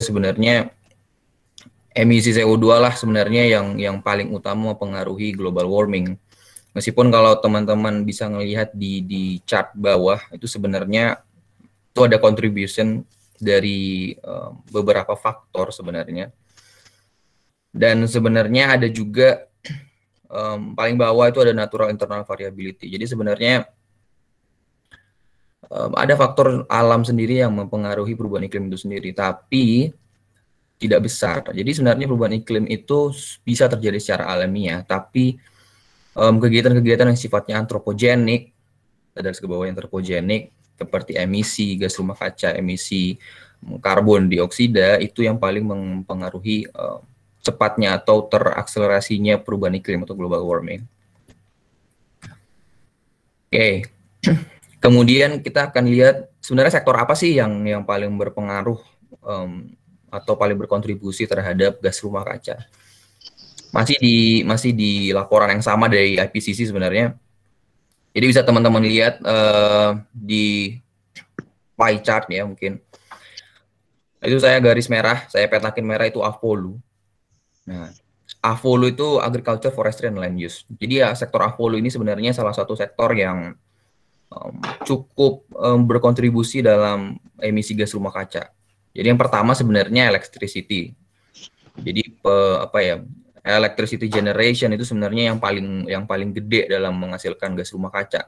sebenarnya emisi CO2 lah sebenarnya yang paling utama mempengaruhi global warming. Meskipun kalau teman-teman bisa melihat di chart bawah itu sebenarnya itu ada contribution dari beberapa faktor sebenarnya. Dan sebenarnya ada juga paling bawah itu ada natural internal variability. Jadi sebenarnya ada faktor alam sendiri yang mempengaruhi perubahan iklim itu sendiri, tapi tidak besar. Jadi sebenarnya perubahan iklim itu bisa terjadi secara alamiah, tapi kegiatan-kegiatan yang sifatnya antropogenik, dari ke bawah yang antropogenik, seperti emisi gas rumah kaca, emisi karbon dioksida, itu yang paling mempengaruhi cepatnya atau terakselerasinya perubahan iklim atau global warming. Oke. Kemudian kita akan lihat sebenarnya sektor apa sih yang paling berpengaruh atau paling berkontribusi terhadap gas rumah kaca. Masih di laporan yang sama dari IPCC sebenarnya. Jadi bisa teman-teman lihat di pie chart ya mungkin. Itu saya garis merah, saya petakin merah itu AFOLU. Nah, AFOLU itu Agriculture, Forestry, and Land Use. Jadi ya sektor AFOLU ini sebenarnya salah satu sektor yang cukup berkontribusi dalam emisi gas rumah kaca. Jadi yang pertama sebenarnya electricity. Jadi electricity generation itu sebenarnya yang paling gede dalam menghasilkan gas rumah kaca.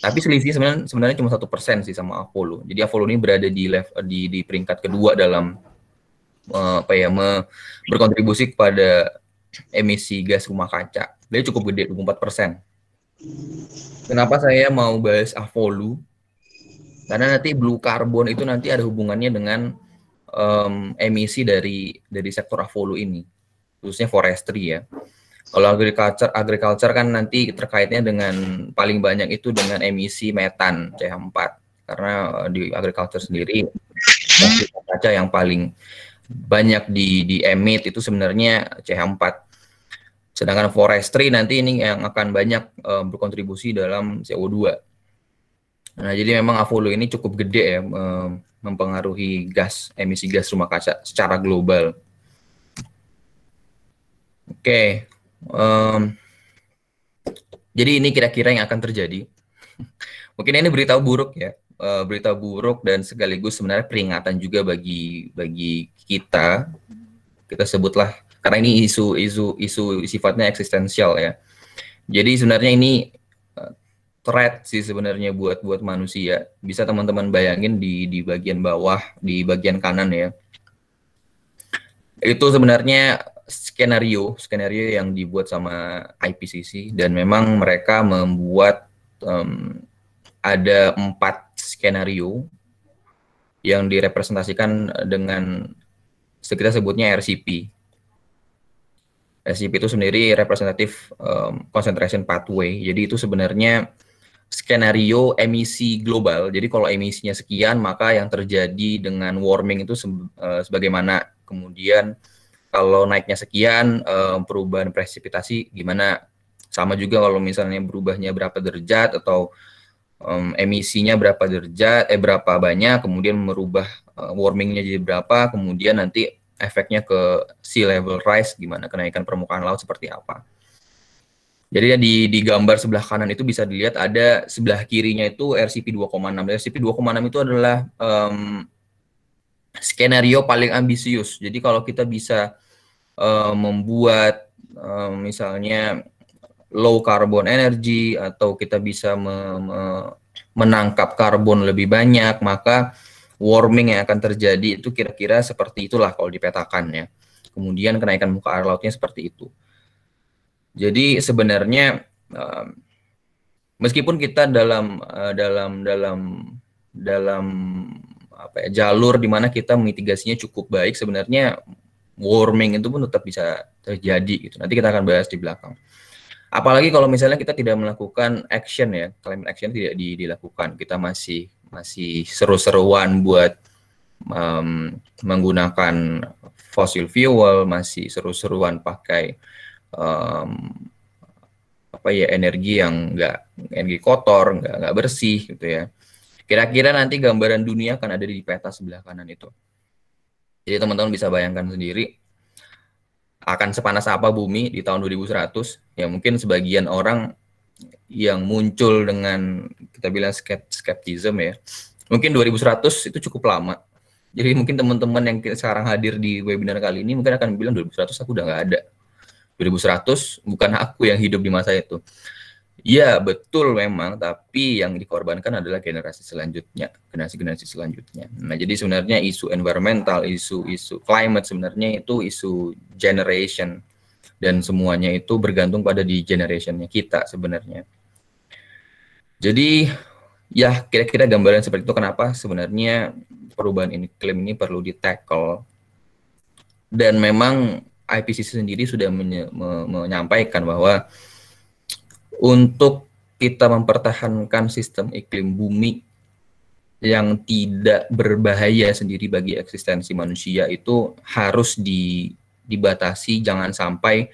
Tapi selisih sebenarnya cuma 1% sih sama AFOLU. Jadi AFOLU ini berada di peringkat kedua dalam berkontribusi kepada emisi gas rumah kaca. Dia cukup gede 24%. Kenapa saya mau bahas AFOLU? Karena nanti blue carbon itu nanti ada hubungannya dengan emisi dari sektor AFOLU ini, khususnya forestry ya. Kalau agriculture kan nanti terkaitnya dengan paling banyak itu dengan emisi metan CH4, karena di agriculture sendiri kaca yang paling banyak di emit itu sebenarnya CH4. Sedangkan forestry nanti ini yang akan banyak berkontribusi dalam CO2. Nah, jadi memang AFOLU ini cukup gede ya mempengaruhi emisi gas rumah kaca secara global. Oke. Jadi ini kira-kira yang akan terjadi. Mungkin ini berita buruk ya. Berita buruk dan sekaligus sebenarnya peringatan juga bagi kita. Kita sebutlah karena ini isu sifatnya eksistensial ya. Jadi sebenarnya ini threat sih sebenarnya buat manusia. Bisa teman-teman bayangin di bagian bawah, di bagian kanan ya. Itu sebenarnya skenario yang dibuat sama IPCC dan memang mereka membuat ada 4 skenario yang direpresentasikan dengan kita sebutnya RCP. RCP itu sendiri representative concentration pathway. Jadi itu sebenarnya skenario emisi global. Jadi kalau emisinya sekian, maka yang terjadi dengan warming itu sebagaimana. Kemudian kalau naiknya sekian, perubahan presipitasi gimana. Sama juga kalau misalnya berubahnya berapa derajat atau emisinya berapa derajat, berapa banyak, kemudian merubah warmingnya jadi berapa, kemudian nanti efeknya ke sea level rise gimana, kenaikan permukaan laut seperti apa. Jadi di gambar sebelah kanan itu bisa dilihat ada sebelah kirinya itu RCP 2,6. RCP 2,6 itu adalah skenario paling ambisius. Jadi kalau kita bisa membuat misalnya low carbon energy atau kita bisa menangkap karbon lebih banyak, maka warming yang akan terjadi itu kira-kira seperti itulah kalau dipetakan ya. Kemudian kenaikan muka air lautnya seperti itu. Jadi sebenarnya meskipun kita dalam jalur di mana kita mitigasinya cukup baik, sebenarnya warming itu pun tetap bisa terjadi gitu. Nanti kita akan bahas di belakang. Apalagi kalau misalnya kita tidak melakukan action ya, climate action tidak dilakukan, kita masih seru-seruan buat menggunakan fossil fuel, masih seru-seruan pakai energi yang energi kotor, nggak bersih gitu ya. Kira-kira nanti gambaran dunia akan ada di peta sebelah kanan itu. Jadi teman-teman bisa bayangkan sendiri akan sepanas apa bumi di tahun 2100. Ya mungkin sebagian orang yang muncul dengan kita bilang skeptism ya. Mungkin 2100 itu cukup lama. Jadi mungkin teman-teman yang sekarang hadir di webinar kali ini mungkin akan bilang 2100 aku udah nggak ada. 2100 bukan aku yang hidup di masa itu. Iya, betul memang, tapi yang dikorbankan adalah generasi selanjutnya, generasi-generasi selanjutnya. Nah, jadi sebenarnya isu environmental, isu climate sebenarnya itu isu generation, dan semuanya itu bergantung pada di generationnya kita sebenarnya. Jadi, ya kira-kira gambaran seperti itu kenapa sebenarnya perubahan iklim ini perlu di-tackle. Dan memang IPCC sendiri sudah menyampaikan bahwa untuk kita mempertahankan sistem iklim bumi yang tidak berbahaya sendiri bagi eksistensi manusia itu harus dibatasi, jangan sampai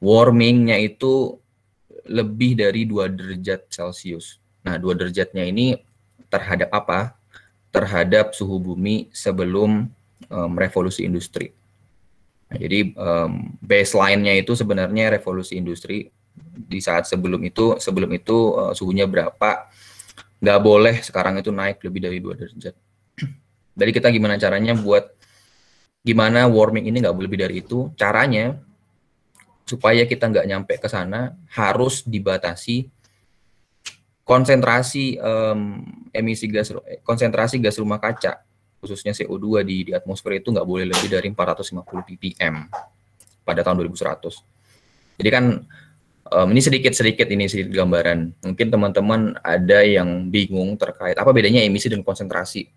warmingnya itu lebih dari 2 derajat Celcius. Nah, 2 derajatnya ini terhadap apa? Terhadap suhu bumi sebelum revolusi industri. Nah, jadi baseline-nya itu sebenarnya revolusi industri. Di saat sebelum itu suhunya berapa, nggak boleh sekarang itu naik lebih dari 2 derajat. Jadi kita gimana caranya buat gimana warming ini nggak boleh lebih dari itu, caranya supaya kita nggak nyampe ke sana harus dibatasi konsentrasi konsentrasi gas rumah kaca khususnya CO2 di atmosfer itu nggak boleh lebih dari 450 ppm pada tahun 2100. Jadi kan ini sedikit gambaran. Mungkin teman-teman ada yang bingung terkait apa bedanya emisi dan konsentrasi.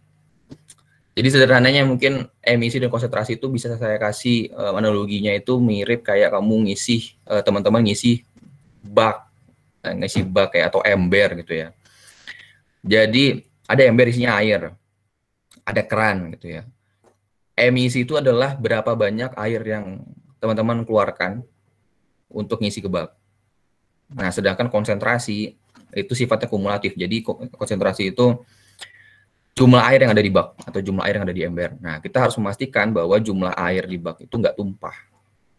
Jadi sederhananya mungkin emisi dan konsentrasi itu bisa saya kasih analoginya itu mirip kayak kamu ngisi, teman-teman ngisi bak kayak atau ember gitu ya. Jadi ada ember isinya air, ada keran gitu ya. Emisi itu adalah berapa banyak air yang teman-teman keluarkan untuk ngisi ke bak. Nah, sedangkan konsentrasi itu sifatnya kumulatif. Jadi konsentrasi itu jumlah air yang ada di bak atau jumlah air yang ada di ember. Nah, kita harus memastikan bahwa jumlah air di bak itu nggak tumpah.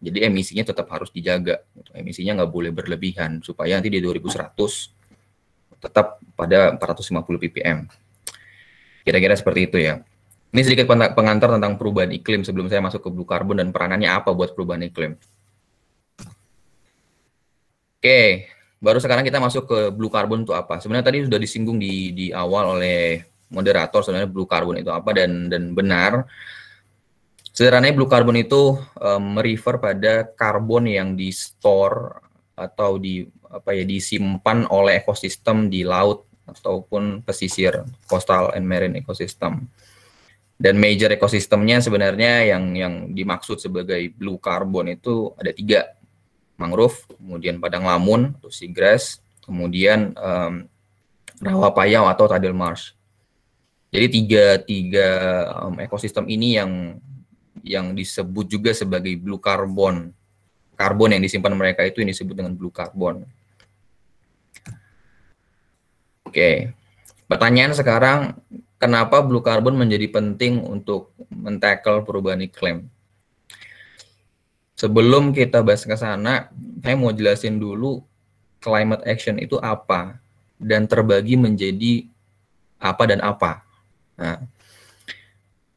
Jadi emisinya tetap harus dijaga. Emisinya nggak boleh berlebihan supaya nanti di 2100 tetap pada 450 ppm. Kira-kira seperti itu ya. Ini sedikit pengantar tentang perubahan iklim sebelum saya masuk ke blue carbon dan peranannya apa buat perubahan iklim. Oke, baru sekarang kita masuk ke blue carbon itu apa. Sebenarnya tadi sudah disinggung di awal oleh moderator sebenarnya blue carbon itu apa dan benar. Sederhananya blue carbon itu merefer pada karbon yang di-store atau disimpan oleh ekosistem di laut ataupun pesisir, coastal and marine ecosystem. Dan major ekosistemnya sebenarnya yang dimaksud sebagai blue carbon itu ada 3. Mangrove, kemudian padang lamun atau seagrass, kemudian rawa payau atau tidal marsh. Jadi tiga ekosistem ini yang disebut juga sebagai blue carbon. Karbon yang disimpan mereka itu yang disebut dengan blue carbon. Oke, pertanyaan sekarang, kenapa blue carbon menjadi penting untuk men-tackle perubahan iklim? Sebelum kita bahas ke sana, saya mau jelasin dulu climate action itu apa dan terbagi menjadi apa dan apa. Nah,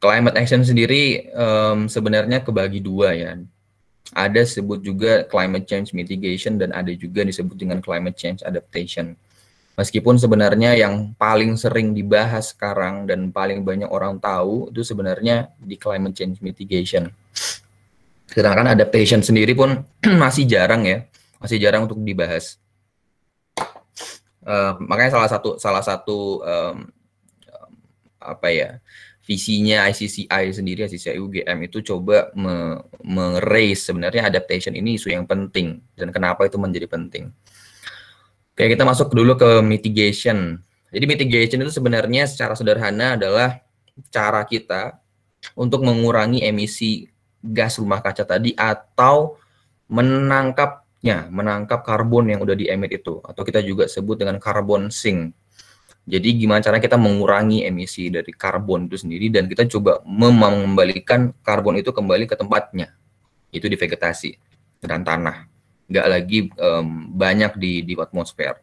climate action sendiri sebenarnya kebagi 2 ya. Ada disebut juga climate change mitigation dan ada juga disebut dengan climate change adaptation. Meskipun sebenarnya yang paling sering dibahas sekarang dan paling banyak orang tahu itu sebenarnya di climate change mitigation. Sedangkan adaptation sendiri pun masih jarang untuk dibahas. Makanya salah satu visinya ICCI sendiri, ICCI UGM itu coba raise sebenarnya adaptation ini isu yang penting dan kenapa itu menjadi penting. Oke, kita masuk dulu ke mitigation. Jadi mitigation itu sebenarnya secara sederhana adalah cara kita untuk mengurangi emisi gas rumah kaca tadi atau menangkap karbon yang udah diemit itu, atau kita juga sebut dengan carbon sink. Jadi gimana cara kita mengurangi emisi dari karbon itu sendiri dan kita coba mengembalikan karbon itu kembali ke tempatnya, itu di vegetasi dan tanah, nggak lagi banyak di atmosfer.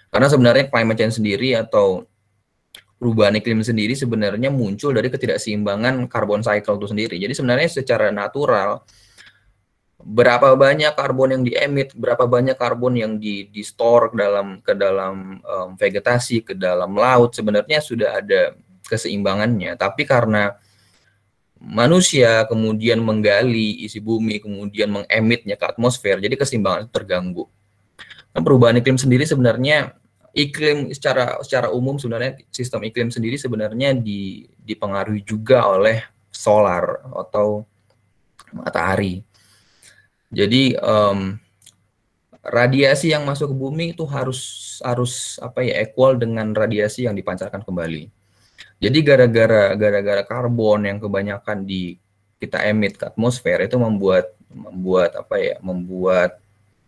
Karena sebenarnya climate change sendiri atau perubahan iklim sendiri sebenarnya muncul dari ketidakseimbangan carbon cycle itu sendiri. Jadi sebenarnya secara natural berapa banyak karbon yang diemit, berapa banyak karbon yang di store ke dalam vegetasi, ke dalam laut, sebenarnya sudah ada keseimbangannya. Tapi karena manusia kemudian menggali isi bumi, kemudian mengemitnya ke atmosfer, jadi keseimbangan itu terganggu. Nah, perubahan iklim sendiri sebenarnya iklim secara umum sebenarnya sistem iklim sendiri sebenarnya dipengaruhi juga oleh solar atau matahari. Jadi radiasi yang masuk ke bumi itu harus equal dengan radiasi yang dipancarkan kembali. Jadi gara-gara karbon yang kebanyakan kita emit ke atmosfer itu membuat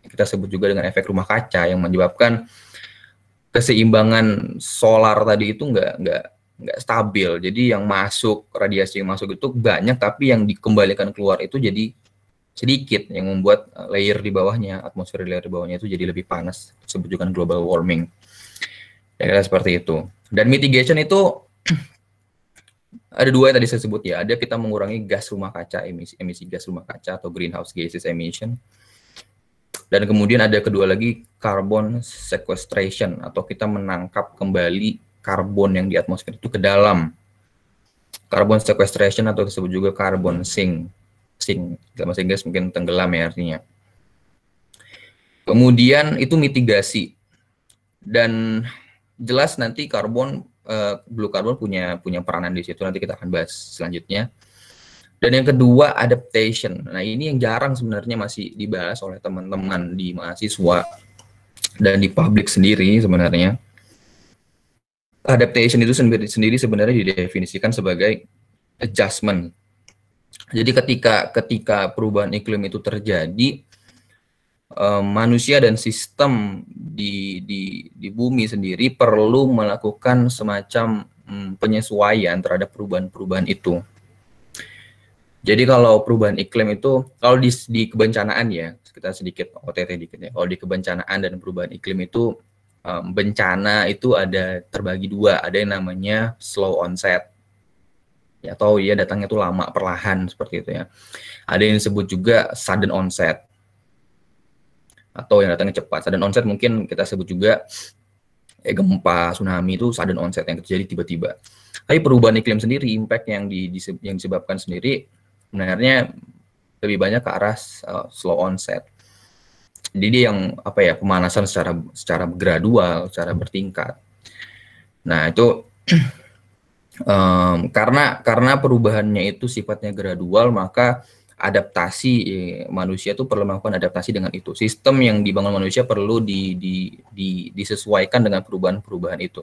kita sebut juga dengan efek rumah kaca yang menyebabkan keseimbangan solar tadi itu nggak stabil. Jadi radiasi yang masuk itu banyak, tapi yang dikembalikan keluar itu jadi sedikit, yang membuat layer di bawahnya, atmosfer layer di bawahnya itu jadi lebih panas, disebut juga global warming. Ya, seperti itu. Dan mitigation itu ada dua yang tadi saya sebut ya, ada kita mengurangi gas rumah kaca, emisi gas rumah kaca atau greenhouse gases emission. Dan kemudian ada kedua lagi, carbon sequestration atau kita menangkap kembali karbon yang di atmosfer itu ke dalam. Carbon sequestration atau disebut juga carbon sink dalam bahasa Inggris mungkin tenggelam ya artinya. Kemudian itu mitigasi, dan jelas nanti blue carbon punya peranan di situ, nanti kita akan bahas selanjutnya. Dan yang kedua adaptation. Nah ini yang jarang sebenarnya masih dibahas oleh teman-teman di mahasiswa dan di publik sendiri sebenarnya. Adaptation itu sendiri sebenarnya didefinisikan sebagai adjustment. Jadi ketika perubahan iklim itu terjadi, manusia dan sistem di bumi sendiri perlu melakukan semacam penyesuaian terhadap perubahan-perubahan itu. Jadi kalau perubahan iklim itu, kalau di kebencanaan ya, kita sedikit OTT dikit ya. Kalau di kebencanaan dan perubahan iklim itu, bencana itu ada terbagi dua, ada yang namanya slow onset, ya, atau ya datangnya itu lama perlahan seperti itu ya. Ada yang disebut juga sudden onset atau yang datangnya cepat. Sudden onset mungkin kita sebut juga gempa, tsunami itu sudden onset yang terjadi tiba-tiba. Tapi perubahan iklim sendiri, impact yang disebabkan sendiri sebenarnya lebih banyak ke arah slow onset. Jadi yang pemanasan secara gradual, secara bertingkat. Nah itu karena perubahannya itu sifatnya gradual, maka adaptasi manusia itu perlu melakukan adaptasi dengan itu. Sistem yang dibangun manusia perlu disesuaikan dengan perubahan-perubahan itu.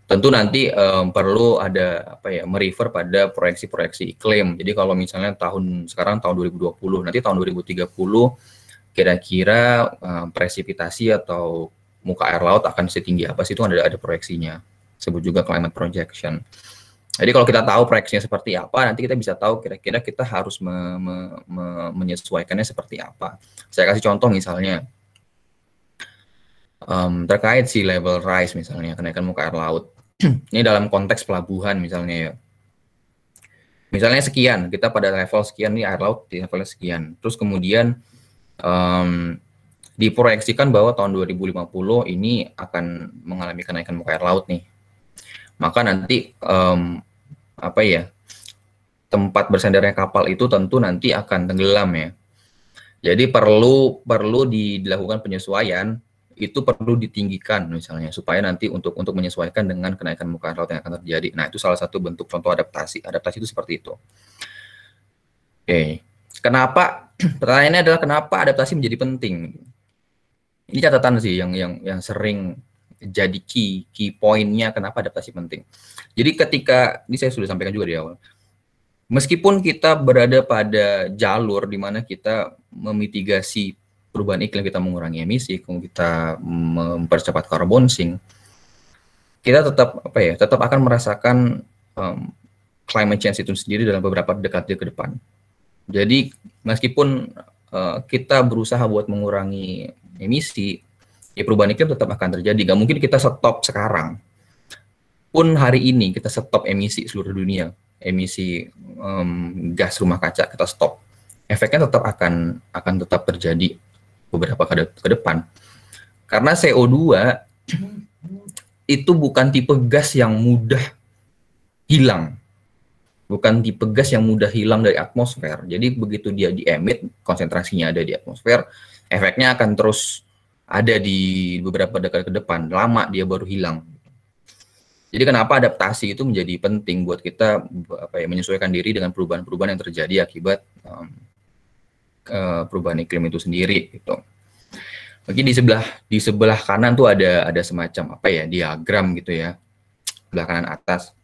Tentu nanti perlu ada merefer pada proyeksi-proyeksi iklim. Jadi kalau misalnya sekarang tahun 2020, nanti tahun 2030 kira-kira presipitasi atau muka air laut akan setinggi apa sih, itu ada proyeksinya. Sebut juga climate projection. Jadi kalau kita tahu proyeksinya seperti apa, nanti kita bisa tahu kira-kira kita harus menyesuaikannya seperti apa. Saya kasih contoh misalnya terkait sea level rise misalnya, kenaikan muka air laut. Ini dalam konteks pelabuhan misalnya ya. Misalnya sekian, kita pada level sekian nih, air laut di level sekian. Terus kemudian diproyeksikan bahwa tahun 2050 ini akan mengalami kenaikan muka air laut nih. Maka nanti tempat bersandarnya kapal itu tentu nanti akan tenggelam ya. Jadi perlu dilakukan penyesuaian, itu perlu ditinggikan misalnya supaya nanti untuk menyesuaikan dengan kenaikan muka air laut yang akan terjadi. Nah itu salah satu bentuk contoh adaptasi. Adaptasi itu seperti itu. Oke, kenapa? Pertanyaannya adalah kenapa adaptasi menjadi penting? Ini catatan sih yang sering jadi key point-nya kenapa adaptasi penting. Jadi ini saya sudah sampaikan juga di awal. Meskipun kita berada pada jalur di mana kita memitigasi perubahan iklim, kita mengurangi emisi, kita mempercepat carbon sink, kita tetap apa ya, tetap akan merasakan climate change itu sendiri dalam beberapa dekade ke depan. Jadi meskipun kita berusaha buat mengurangi emisi, ya perubahan iklim tetap akan terjadi. Gak mungkin kita stop sekarang. Pun hari ini kita stop emisi seluruh dunia, emisi gas rumah kaca kita stop. Efeknya tetap akan tetap terjadi beberapa ke depan. Karena CO2 itu bukan tipe gas yang mudah hilang. Bukan tipe gas yang mudah hilang dari atmosfer. Jadi begitu dia di-emit, konsentrasinya ada di atmosfer, efeknya akan terus ada di beberapa dekade ke depan. Lama dia baru hilang. Jadi kenapa adaptasi itu menjadi penting buat kita menyesuaikan diri dengan perubahan-perubahan yang terjadi akibat perubahan iklim itu sendiri gitu. Mungkin di sebelah kanan tuh ada semacam diagram gitu ya. Sebelah kanan atas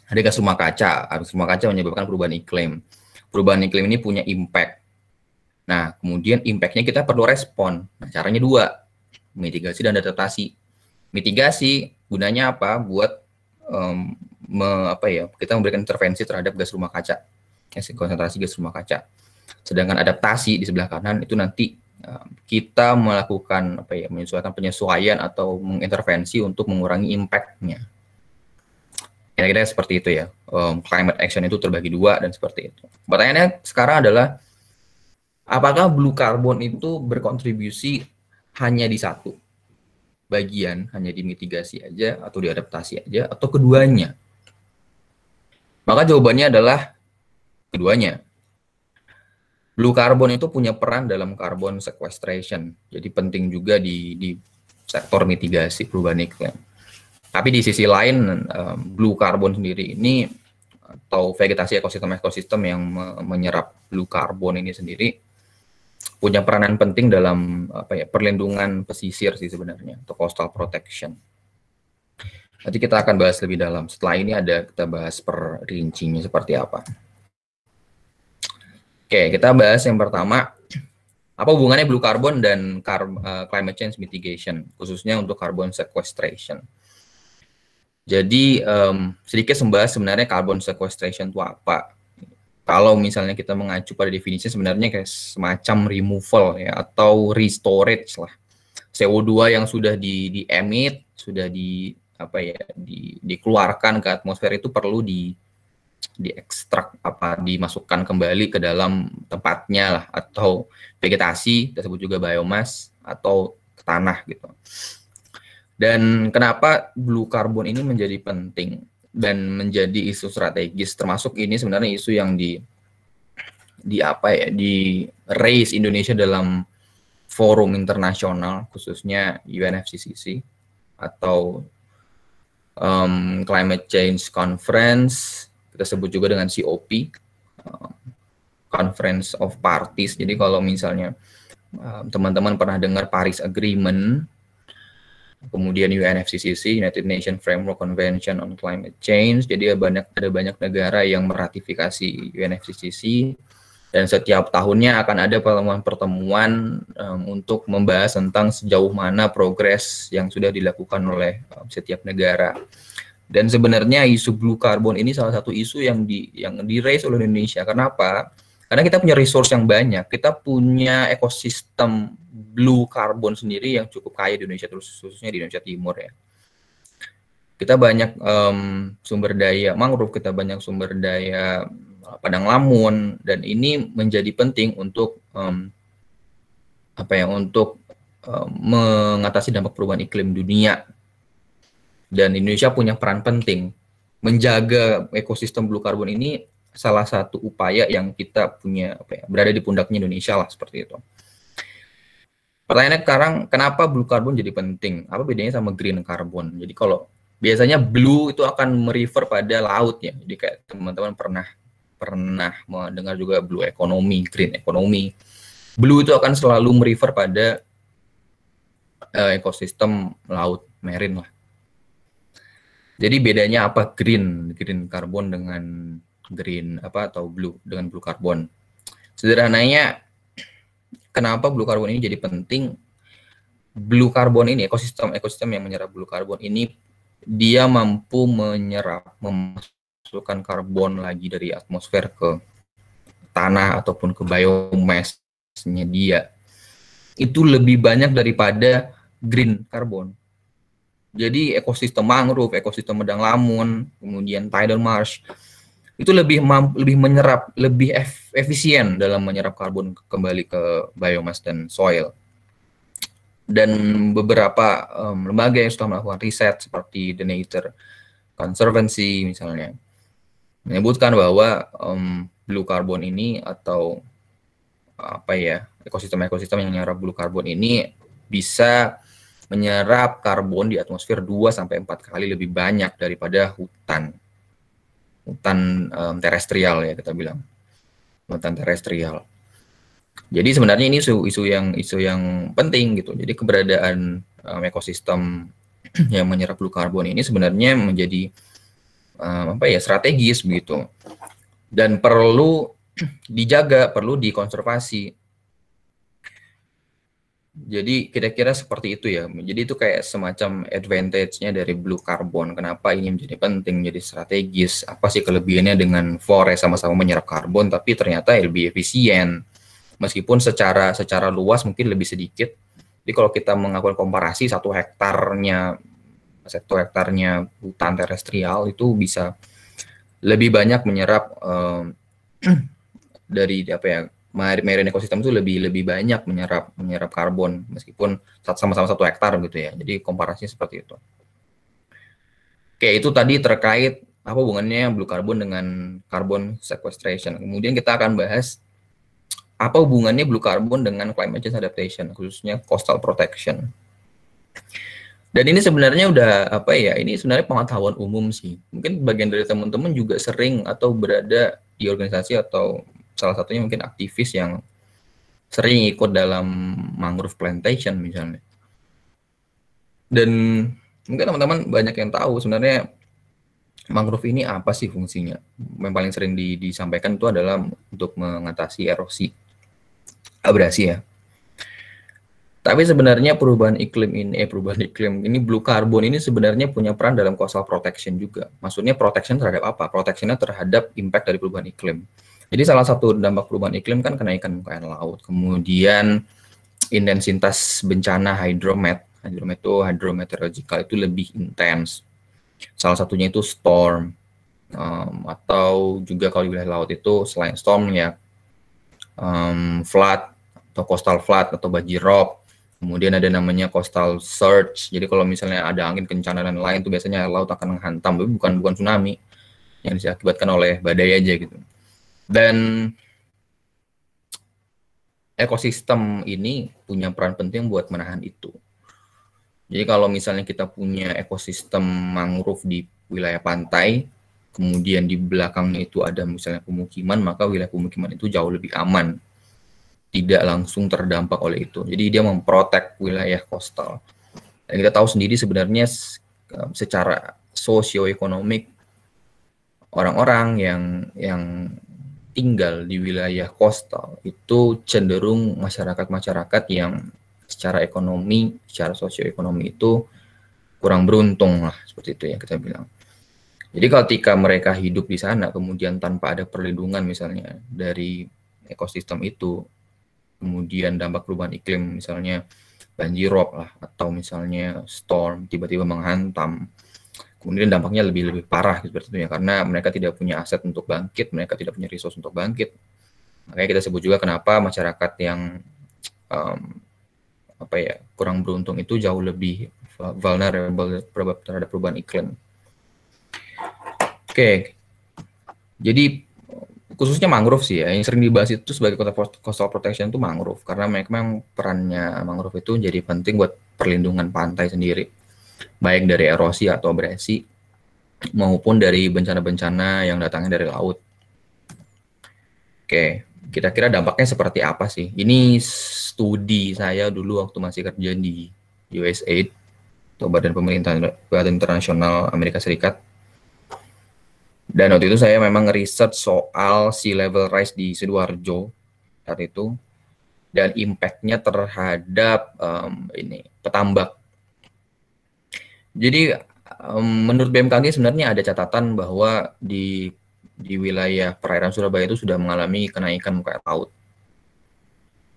ada gas rumah kaca. Gas rumah kaca menyebabkan perubahan iklim. Perubahan iklim ini punya impact. Nah, kemudian impact-nya kita perlu respon. Nah, caranya dua, mitigasi dan adaptasi. Mitigasi gunanya apa? Buat kita memberikan intervensi terhadap gas rumah kaca, konsentrasi gas rumah kaca. Sedangkan adaptasi di sebelah kanan itu nanti kita melakukan menyesuaikan penyesuaian atau mengintervensi untuk mengurangi impact-nya. Kira-kira seperti itu ya. Climate action itu terbagi dua dan seperti itu. Pertanyaannya sekarang adalah, apakah blue carbon itu berkontribusi hanya di satu bagian, hanya di mitigasi aja atau di adaptasi aja, atau keduanya? Maka jawabannya adalah keduanya. Blue carbon itu punya peran dalam carbon sequestration, jadi penting juga di sektor mitigasi perubahan iklim. Tapi di sisi lain, blue carbon sendiri ini atau vegetasi ekosistem yang menyerap blue carbon ini sendiri punya peranan penting dalam perlindungan pesisir sih sebenarnya, atau coastal protection. Nanti kita akan bahas lebih dalam. Setelah ini kita bahas per rincinya seperti apa. Oke, kita bahas yang pertama, apa hubungannya blue carbon dan climate change mitigation, khususnya untuk carbon sequestration. Jadi sedikit membahas sebenarnya carbon sequestration itu apa. Kalau misalnya kita mengacu pada definisi, sebenarnya kayak semacam removal ya, atau restorage lah. CO2 yang sudah di-emit, sudah dikeluarkan ke atmosfer itu perlu diekstrak, dimasukkan kembali ke dalam tempatnya lah, atau vegetasi, kita sebut juga biomass, atau ke tanah gitu. Dan kenapa blue carbon ini menjadi penting dan menjadi isu strategis, termasuk ini sebenarnya isu yang di raise Indonesia dalam forum internasional, khususnya UNFCCC atau Climate Change Conference, kita sebut juga dengan COP, Conference of Parties. Jadi kalau misalnya teman-teman pernah dengar Paris Agreement, kemudian UNFCCC, United Nations Framework Convention on Climate Change, jadi ada banyak negara yang meratifikasi UNFCCC, dan setiap tahunnya akan ada pertemuan untuk membahas tentang sejauh mana progres yang sudah dilakukan oleh setiap negara. Dan sebenarnya isu blue carbon ini salah satu isu yang di-raise oleh Indonesia. Kenapa? Karena kita punya resource yang banyak, kita punya ekosistem blue carbon sendiri yang cukup kaya di Indonesia, khususnya di Indonesia Timur ya. Kita banyak sumber daya mangrove, kita banyak sumber daya padang lamun, dan ini menjadi penting untuk mengatasi dampak perubahan iklim dunia. Dan Indonesia punya peran penting menjaga ekosistem blue carbon ini. Salah satu upaya yang kita punya berada di pundaknya Indonesia lah, seperti itu. Pertanyaannya sekarang, kenapa blue carbon jadi penting? Apa bedanya sama green carbon? Jadi kalau biasanya blue itu akan merefer pada laut ya. Jadi kayak teman-teman pernah mendengar juga blue economy, green economy. Blue itu akan selalu merefer pada ekosistem laut, marine lah. Jadi bedanya apa green carbon dengan blue dengan blue carbon? Sederhananya, kenapa blue carbon ini jadi penting? Blue carbon ini ekosistem yang menyerap blue carbon ini dia mampu memasukkan karbon lagi dari atmosfer ke tanah ataupun ke biomass-nya dia. Itu lebih banyak daripada green carbon. Jadi ekosistem mangrove, ekosistem medang lamun, kemudian tidal marsh itu lebih menyerap, lebih efisien dalam menyerap karbon kembali ke biomass dan soil. Dan beberapa lembaga yang sudah melakukan riset seperti The Nature Conservancy misalnya menyebutkan bahwa blue carbon ini atau ekosistem-ekosistem yang menyerap blue carbon ini bisa menyerap karbon di atmosfer 2-4 kali lebih banyak daripada hutan terestrial ya kita bilang, hutan terestrial. Jadi sebenarnya ini isu yang penting gitu. Jadi keberadaan ekosistem yang menyerap blue carbon ini sebenarnya menjadi strategis begitu dan perlu dijaga, perlu dikonservasi. Jadi kira-kira seperti itu ya. Jadi itu kayak semacam advantage-nya dari blue carbon. Kenapa ini menjadi penting, menjadi strategis? Apa sih kelebihannya dengan forest sama-sama menyerap karbon, tapi ternyata lebih efisien. Meskipun secara luas mungkin lebih sedikit. Jadi kalau kita mengakukan komparasi satu hektarnya hutan terestrial itu bisa lebih banyak menyerap dari marine ekosistem itu lebih banyak menyerap karbon meskipun sama-sama 1 hektar gitu ya. Jadi komparasinya seperti itu. Oke, itu tadi terkait apa hubungannya blue carbon dengan carbon sequestration. Kemudian kita akan bahas apa hubungannya blue carbon dengan climate change adaptation, khususnya coastal protection. Dan ini sebenarnya ini sebenarnya pengetahuan umum sih. Mungkin bagian dari teman-teman juga sering atau berada di organisasi atau salah satunya mungkin aktivis yang sering ikut dalam mangrove plantation misalnya. Dan mungkin teman-teman banyak yang tahu sebenarnya mangrove ini apa sih fungsinya. Yang paling sering disampaikan itu adalah untuk mengatasi erosi, abrasi ya. Tapi sebenarnya perubahan iklim ini blue carbon ini sebenarnya punya peran dalam coastal protection juga. Maksudnya protection terhadap apa? Protectionnya terhadap impact dari perubahan iklim. Jadi salah satu dampak perubahan iklim kan kenaikan muka air laut, kemudian intensitas bencana hydrometeorological itu lebih intens. Salah satunya itu storm, atau juga kalau di wilayah laut itu selain storm ya flood atau coastal flood atau banjirop. Kemudian ada namanya coastal surge. Jadi kalau misalnya ada angin kencang dan lain-lain itu biasanya laut akan menghantam, tapi bukan tsunami yang diakibatkan oleh badai aja gitu. Dan ekosistem ini punya peran penting buat menahan itu. Jadi kalau misalnya kita punya ekosistem mangrove di wilayah pantai, kemudian di belakangnya itu ada misalnya pemukiman, maka wilayah pemukiman itu jauh lebih aman, tidak langsung terdampak oleh itu. Jadi dia memprotek wilayah coastal. Dan kita tahu sendiri sebenarnya secara sosioekonomik orang-orang yang tinggal di wilayah coastal itu cenderung masyarakat yang secara ekonomi, secara sosioekonomi itu kurang beruntung lah, seperti itu ya kita bilang. Jadi ketika mereka hidup di sana kemudian tanpa ada perlindungan misalnya dari ekosistem itu, kemudian dampak perubahan iklim misalnya banjirop lah atau misalnya storm tiba-tiba menghantam, kemudian dampaknya lebih parah seperti itu ya, karena mereka tidak punya aset untuk bangkit, mereka tidak punya resource untuk bangkit. Makanya kita sebut juga kenapa masyarakat yang kurang beruntung itu jauh lebih vulnerable terhadap perubahan iklim. Oke. Jadi khususnya mangrove sih ya, yang sering dibahas itu sebagai coastal protection itu mangrove, karena memang perannya mangrove itu jadi penting buat perlindungan pantai sendiri, baik dari erosi atau abrasi maupun dari bencana-bencana yang datangnya dari laut. Oke, kira-kira dampaknya seperti apa sih? Ini studi saya dulu waktu masih kerja di USAID atau Badan Internasional Amerika Serikat. Dan waktu itu saya memang riset soal sea level rise di Sidoarjo saat itu dan impact-nya terhadap petambak. Jadi Menurut BMKG sebenarnya ada catatan bahwa di wilayah perairan Surabaya itu sudah mengalami kenaikan muka air laut.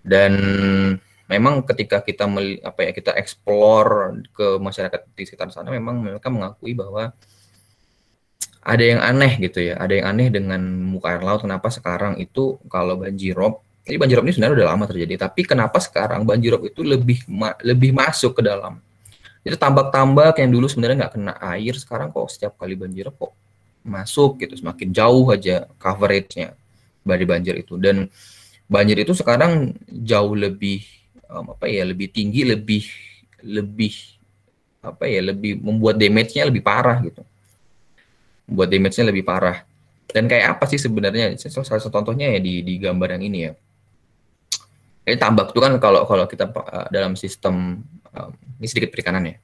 Dan memang ketika kita kita explore ke masyarakat di sekitar sana, memang mereka mengakui bahwa ada yang aneh gitu ya, ada yang aneh dengan muka air laut. Kenapa sekarang itu kalau banjirop, ini banjirop ini sebenarnya udah lama terjadi, tapi kenapa sekarang banjirop itu lebih masuk ke dalam. Itu tambak-tambak yang dulu sebenarnya nggak kena air, sekarang kok setiap kali banjirop kok masuk gitu, semakin jauh aja coveragenya dari banjir itu. Dan banjir itu sekarang jauh lebih lebih tinggi, lebih lebih membuat damage-nya lebih parah gitu. Membuat damage-nya lebih parah. Dan kayak apa sih sebenarnya? Salah satu contohnya ya di gambar yang ini ya. Ini tambak itu kan kalau kita dalam sistem ini sedikit perikanan ya.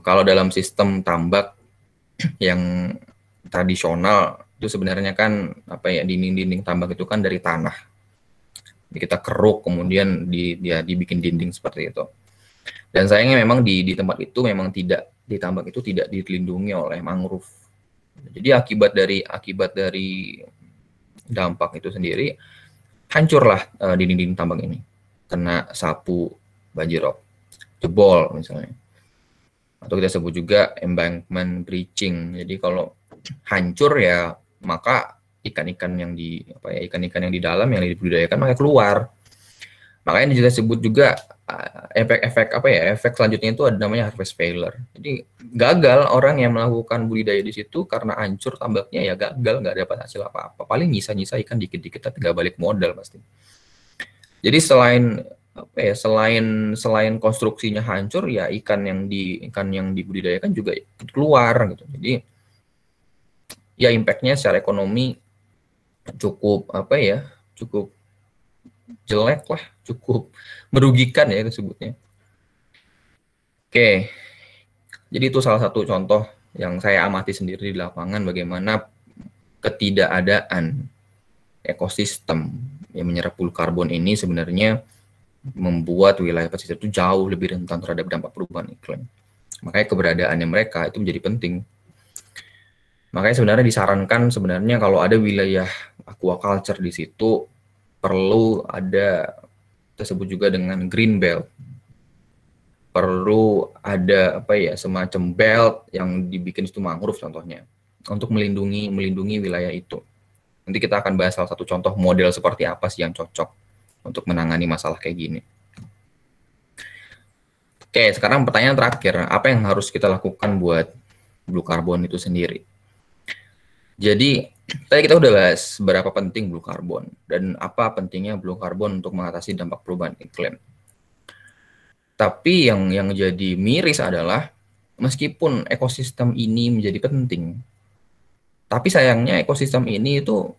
Kalau dalam sistem tambak yang tradisional itu sebenarnya kan dinding-dinding tambak itu kan dari tanah. Kita keruk kemudian dibikin dinding seperti itu. Dan sayangnya memang di tempat itu memang tidak, di tambak itu tidak dilindungi oleh mangrove. Jadi akibat dari dampak itu sendiri hancurlah dinding-dinding tambak ini, kena sapu banjirop, jebol misalnya, atau kita sebut juga embankment breaching. Jadi kalau hancur ya maka ikan-ikan yang di dalam yang dibudidayakan makanya keluar. Makanya kita sebut juga efek selanjutnya itu ada namanya harvest failure. Jadi gagal orang yang melakukan budidaya di situ karena hancur tambaknya, ya gagal, nggak dapat hasil apa-apa. Paling nyisa-nyisa ikan dikit-dikit tapi nggak balik modal pasti. Jadi selain konstruksinya hancur, ya ikan yang dibudidayakan juga keluar gitu. Jadi ya impactnya secara ekonomi cukup cukup jelek lah, cukup merugikan ya disebutnya. Oke, jadi itu salah satu contoh yang saya amati sendiri di lapangan, bagaimana ketidakadaan ekosistem yang menyerap pulu karbon ini sebenarnya membuat wilayah pesisir itu jauh lebih rentan terhadap dampak perubahan iklim. Makanya keberadaannya mereka itu menjadi penting. Makanya sebenarnya disarankan sebenarnya kalau ada wilayah aquaculture di situ perlu ada, kita sebut juga dengan green belt. Perlu ada semacam belt yang dibikin itu mangrove contohnya untuk melindungi wilayah itu. Nanti kita akan bahas salah satu contoh model seperti apa sih yang cocok untuk menangani masalah kayak gini. Oke, sekarang pertanyaan terakhir, apa yang harus kita lakukan buat blue carbon itu sendiri? Jadi tadi kita udah bahas berapa penting blue carbon dan apa pentingnya blue carbon untuk mengatasi dampak perubahan iklim. Tapi yang jadi miris adalah meskipun ekosistem ini menjadi penting, tapi sayangnya ekosistem ini itu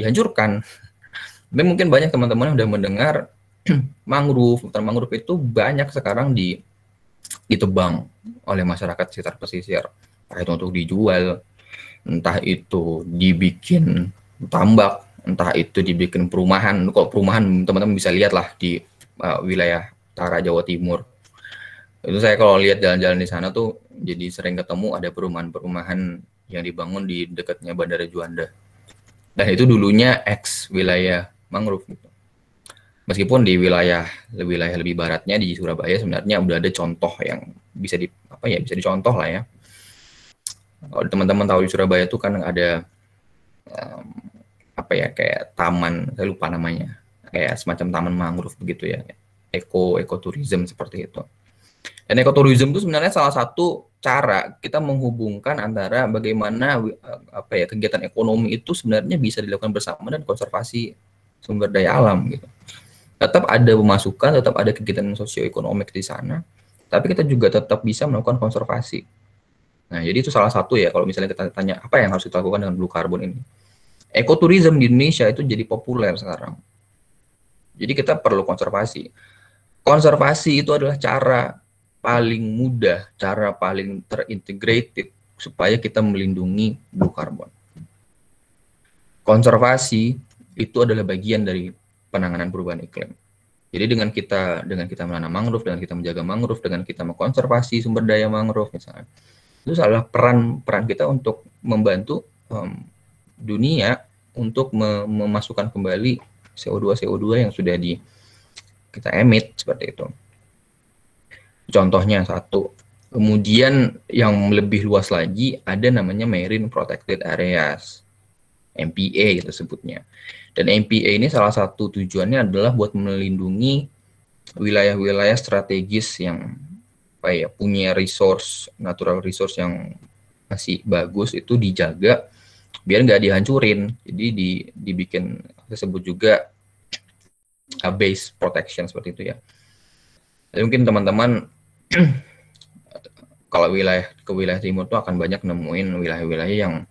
dihancurkan. Dan mungkin banyak teman-teman yang udah mendengar mangrove, hutan mangrove itu banyak sekarang ditebang oleh masyarakat sekitar pesisir, entah itu untuk dijual, entah itu dibikin tambak, entah itu dibikin perumahan. Kalau perumahan teman-teman bisa lihat lah di wilayah utara Jawa Timur. Itu saya kalau lihat jalan-jalan di sana tuh jadi sering ketemu ada perumahan-perumahan yang dibangun di dekatnya Bandara Juanda. Dan itu dulunya ex wilayah mangrove gitu. Meskipun di wilayah lebih baratnya di Surabaya sebenarnya udah ada contoh yang bisa dicontoh lah ya. Kalau teman-teman tahu di Surabaya itu kan ada kayak taman, saya lupa namanya, kayak semacam taman mangrove begitu ya, ekoturism seperti itu. Dan ekoturism itu sebenarnya salah satu cara kita menghubungkan antara bagaimana kegiatan ekonomi itu sebenarnya bisa dilakukan bersama dan konservasi sumber daya alam gitu. Tetap ada pemasukan, tetap ada kegiatan sosioekonomik di sana, tapi kita juga tetap bisa melakukan konservasi. Nah, jadi itu salah satu ya kalau misalnya kita tanya apa yang harus kita lakukan dengan blue carbon ini. Ekoturism di Indonesia itu jadi populer sekarang. Jadi kita perlu konservasi. Konservasi itu adalah cara paling mudah, cara paling terintegrated supaya kita melindungi blue carbon. Konservasi itu adalah bagian dari penanganan perubahan iklim. Jadi dengan kita menanam mangrove, dengan kita menjaga mangrove, dengan kita mengkonservasi sumber daya mangrove misalnya, itu adalah peran kita untuk membantu dunia untuk memasukkan kembali CO2 yang sudah kita emit seperti itu. Contohnya satu. Kemudian yang lebih luas lagi ada namanya Marine Protected Areas, MPA gitu sebutnya. Dan MPA ini salah satu tujuannya adalah buat melindungi wilayah-wilayah strategis yang punya natural resource yang masih bagus, itu dijaga biar nggak dihancurin. Jadi dibikin disebut juga base protection seperti itu ya. Jadi mungkin teman-teman kalau ke wilayah timur itu akan banyak nemuin wilayah-wilayah yang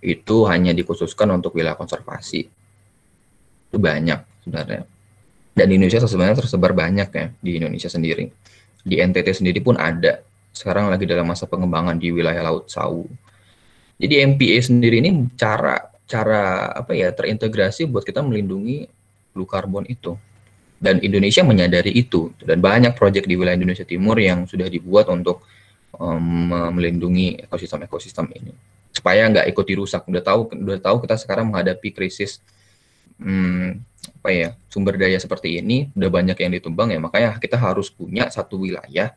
itu hanya dikhususkan untuk wilayah konservasi. Itu banyak sebenarnya. Dan di Indonesia sebenarnya tersebar banyak ya, di Indonesia sendiri. Di NTT sendiri pun ada. Sekarang lagi dalam masa pengembangan di wilayah Laut Sawu. Jadi MPA sendiri ini cara terintegrasi buat kita melindungi blue carbon itu. Dan Indonesia menyadari itu. Dan banyak proyek di wilayah Indonesia Timur yang sudah dibuat untuk melindungi ekosistem ini supaya nggak ikut dirusak. Udah tahu kita sekarang menghadapi krisis sumber daya seperti ini, udah banyak yang ditumbang ya, makanya kita harus punya satu wilayah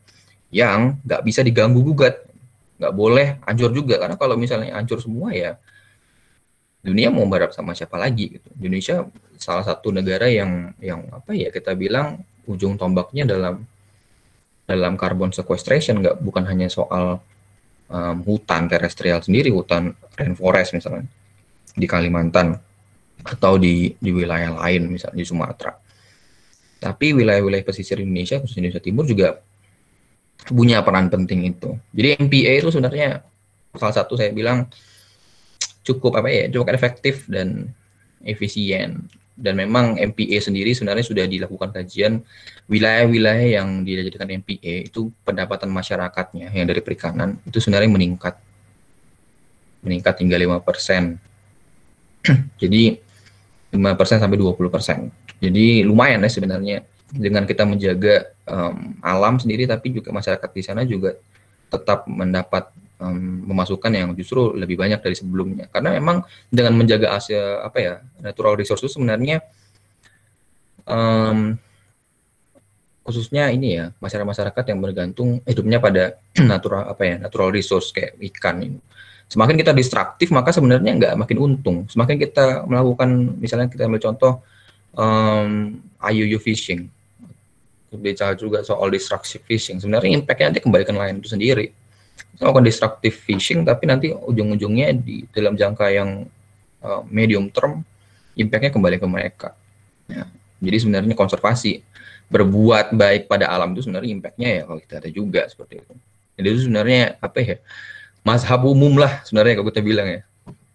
yang nggak bisa diganggu gugat, nggak boleh hancur juga, karena kalau misalnya hancur semua ya dunia mau berharap sama siapa lagi gitu. Indonesia salah satu negara yang kita bilang ujung tombaknya dalam carbon sequestration, bukan hanya soal hutan terestrial sendiri, hutan rainforest misalnya di Kalimantan atau di wilayah lain misalnya di Sumatera. Tapi wilayah-wilayah pesisir Indonesia, khusus Indonesia Timur juga punya peran penting itu. Jadi MPA itu sebenarnya salah satu saya bilang cukup efektif dan efisien. Dan memang MPA sendiri sebenarnya sudah dilakukan kajian wilayah-wilayah yang dijadikan MPA itu pendapatan masyarakatnya yang dari perikanan itu sebenarnya meningkat hingga 5%. Jadi 5% sampai 20%. Jadi lumayan ya sebenarnya dengan kita menjaga alam sendiri, tapi juga masyarakat di sana juga tetap mendapat pemasukan yang justru lebih banyak dari sebelumnya. Karena memang dengan menjaga natural resource itu sebenarnya khususnya ini ya, masyarakat yang bergantung hidupnya pada natural resource kayak ikan ini. Semakin kita distraktif, maka sebenarnya nggak makin untung. Semakin kita melakukan, misalnya kita ambil contoh IUU fishing, bicara juga soal destructive fishing. Sebenarnya impact-nya nanti kembali ke nelayan itu sendiri. Kita melakukan destructive fishing, tapi nanti ujung-ujungnya di dalam jangka yang medium term, impact-nya kembali ke mereka. Ya. Jadi sebenarnya konservasi, berbuat baik pada alam itu sebenarnya impact-nya ya kalau kita ada juga seperti itu. Jadi itu sebenarnya mazhab umum lah sebenarnya kalau kita bilang ya.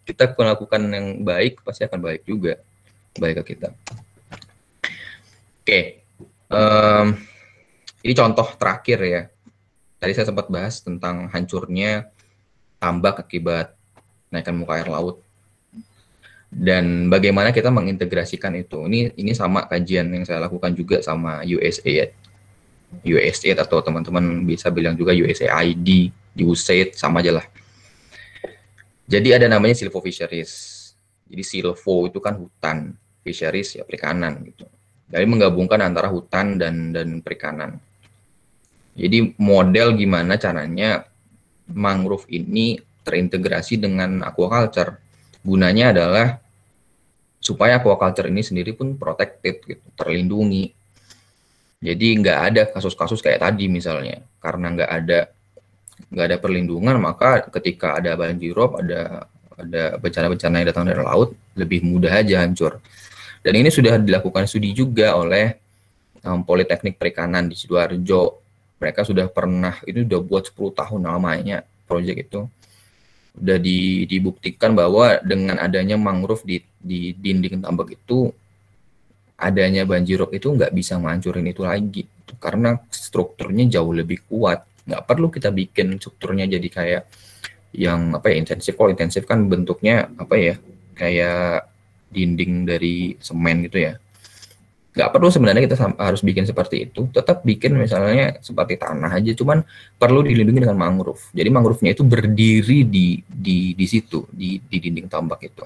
Kita melakukan yang baik pasti akan baik juga, baik ke kita. Oke, ini contoh terakhir ya. Tadi saya sempat bahas tentang hancurnya tambak akibat naikkan muka air laut. Dan bagaimana kita mengintegrasikan itu. Ini sama kajian yang saya lakukan juga sama USAID. USAID atau teman-teman bisa bilang juga USAID, USAID, sama aja lah. Jadi ada namanya silvo fisheries. Jadi silvo itu kan hutan, fisheries ya perikanan gitu. Jadi menggabungkan antara hutan dan perikanan. Jadi model gimana caranya mangrove ini terintegrasi dengan aquaculture. Gunanya adalah supaya aquaculture ini sendiri pun protected gitu, terlindungi. Jadi nggak ada kasus-kasus kayak tadi misalnya, karena nggak ada perlindungan, maka ketika ada banjirop, ada bencana-bencana yang datang dari laut, lebih mudah aja hancur. Dan ini sudah dilakukan studi juga oleh Politeknik Perikanan di Sidoarjo. Mereka sudah pernah, itu udah buat 10 tahun lamanya proyek itu. Udah dibuktikan bahwa dengan adanya mangrove di dinding tambak itu, adanya banjirop itu nggak bisa menghancurin itu lagi. Karena strukturnya jauh lebih kuat. Nggak perlu kita bikin strukturnya jadi kayak yang intensif. Kalau intensif kan bentuknya kayak dinding dari semen gitu ya. Nggak perlu sebenarnya kita harus bikin seperti itu, tetap bikin misalnya seperti tanah aja, cuman perlu dilindungi dengan mangrove. Jadi mangrove-nya itu berdiri di situ, di dinding tambak itu.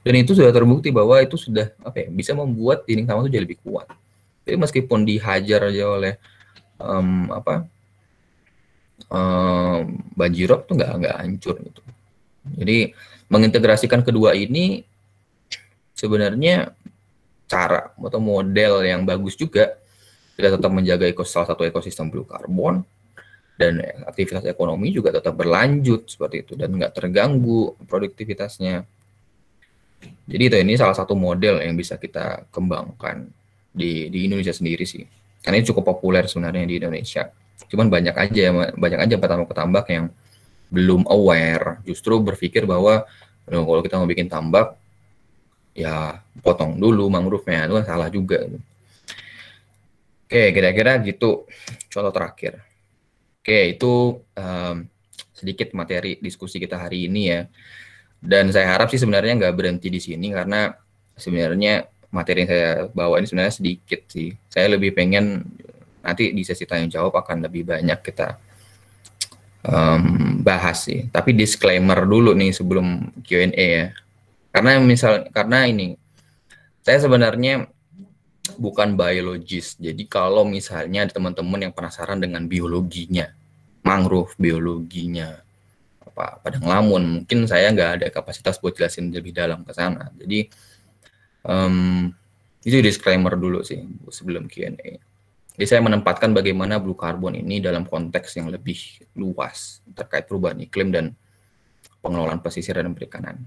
Dan itu sudah terbukti bahwa itu sudah apa ya, bisa membuat dinding tambak itu jadi lebih kuat. Jadi meskipun dihajar aja oleh banjirop tuh nggak hancur gitu. Jadi mengintegrasikan kedua ini sebenarnya cara atau model yang bagus juga. Kita tetap menjaga salah satu ekosistem blue carbon, dan aktivitas ekonomi juga tetap berlanjut seperti itu dan nggak terganggu produktivitasnya. Jadi ini salah satu model yang bisa kita kembangkan di Indonesia sendiri sih. Karena ini cukup populer sebenarnya di Indonesia. Cuman banyak aja petambak-petambak yang belum aware, justru berpikir bahwa kalau kita mau bikin tambak, ya potong dulu mangrove-nya, itu kan salah juga. Oke, kira-kira gitu contoh terakhir. Oke, itu sedikit materi diskusi kita hari ini ya. Dan saya harap sih sebenarnya nggak berhenti di sini, karena sebenarnya materi yang saya bawa ini sebenarnya sedikit sih. Saya lebih pengen nanti di sesi tanya jawab akan lebih banyak kita bahas sih. Tapi disclaimer dulu nih sebelum Q&A ya. Karena ini saya sebenarnya bukan biologis. Jadi kalau misalnya ada teman-teman yang penasaran dengan biologinya, mangrove, biologinya, padang lamun, mungkin saya nggak ada kapasitas buat jelasin lebih dalam ke sana. Jadi itu disclaimer dulu sih sebelum Q&A. Jadi saya menempatkan bagaimana blue carbon ini dalam konteks yang lebih luas terkait perubahan iklim dan pengelolaan pesisir dan perikanan.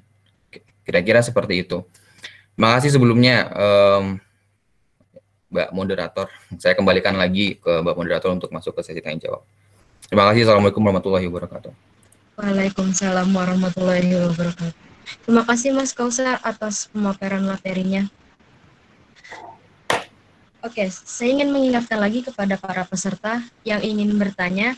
Kira-kira seperti itu. Terima kasih sebelumnya Mbak Moderator. Saya kembalikan lagi ke Mbak Moderator untuk masuk ke sesi tanya jawab. Terima kasih. Assalamualaikum warahmatullahi wabarakatuh. Waalaikumsalam warahmatullahi wabarakatuh. Terima kasih Mas Kausar atas pemaparan materinya. Oke, saya ingin mengingatkan lagi kepada para peserta yang ingin bertanya,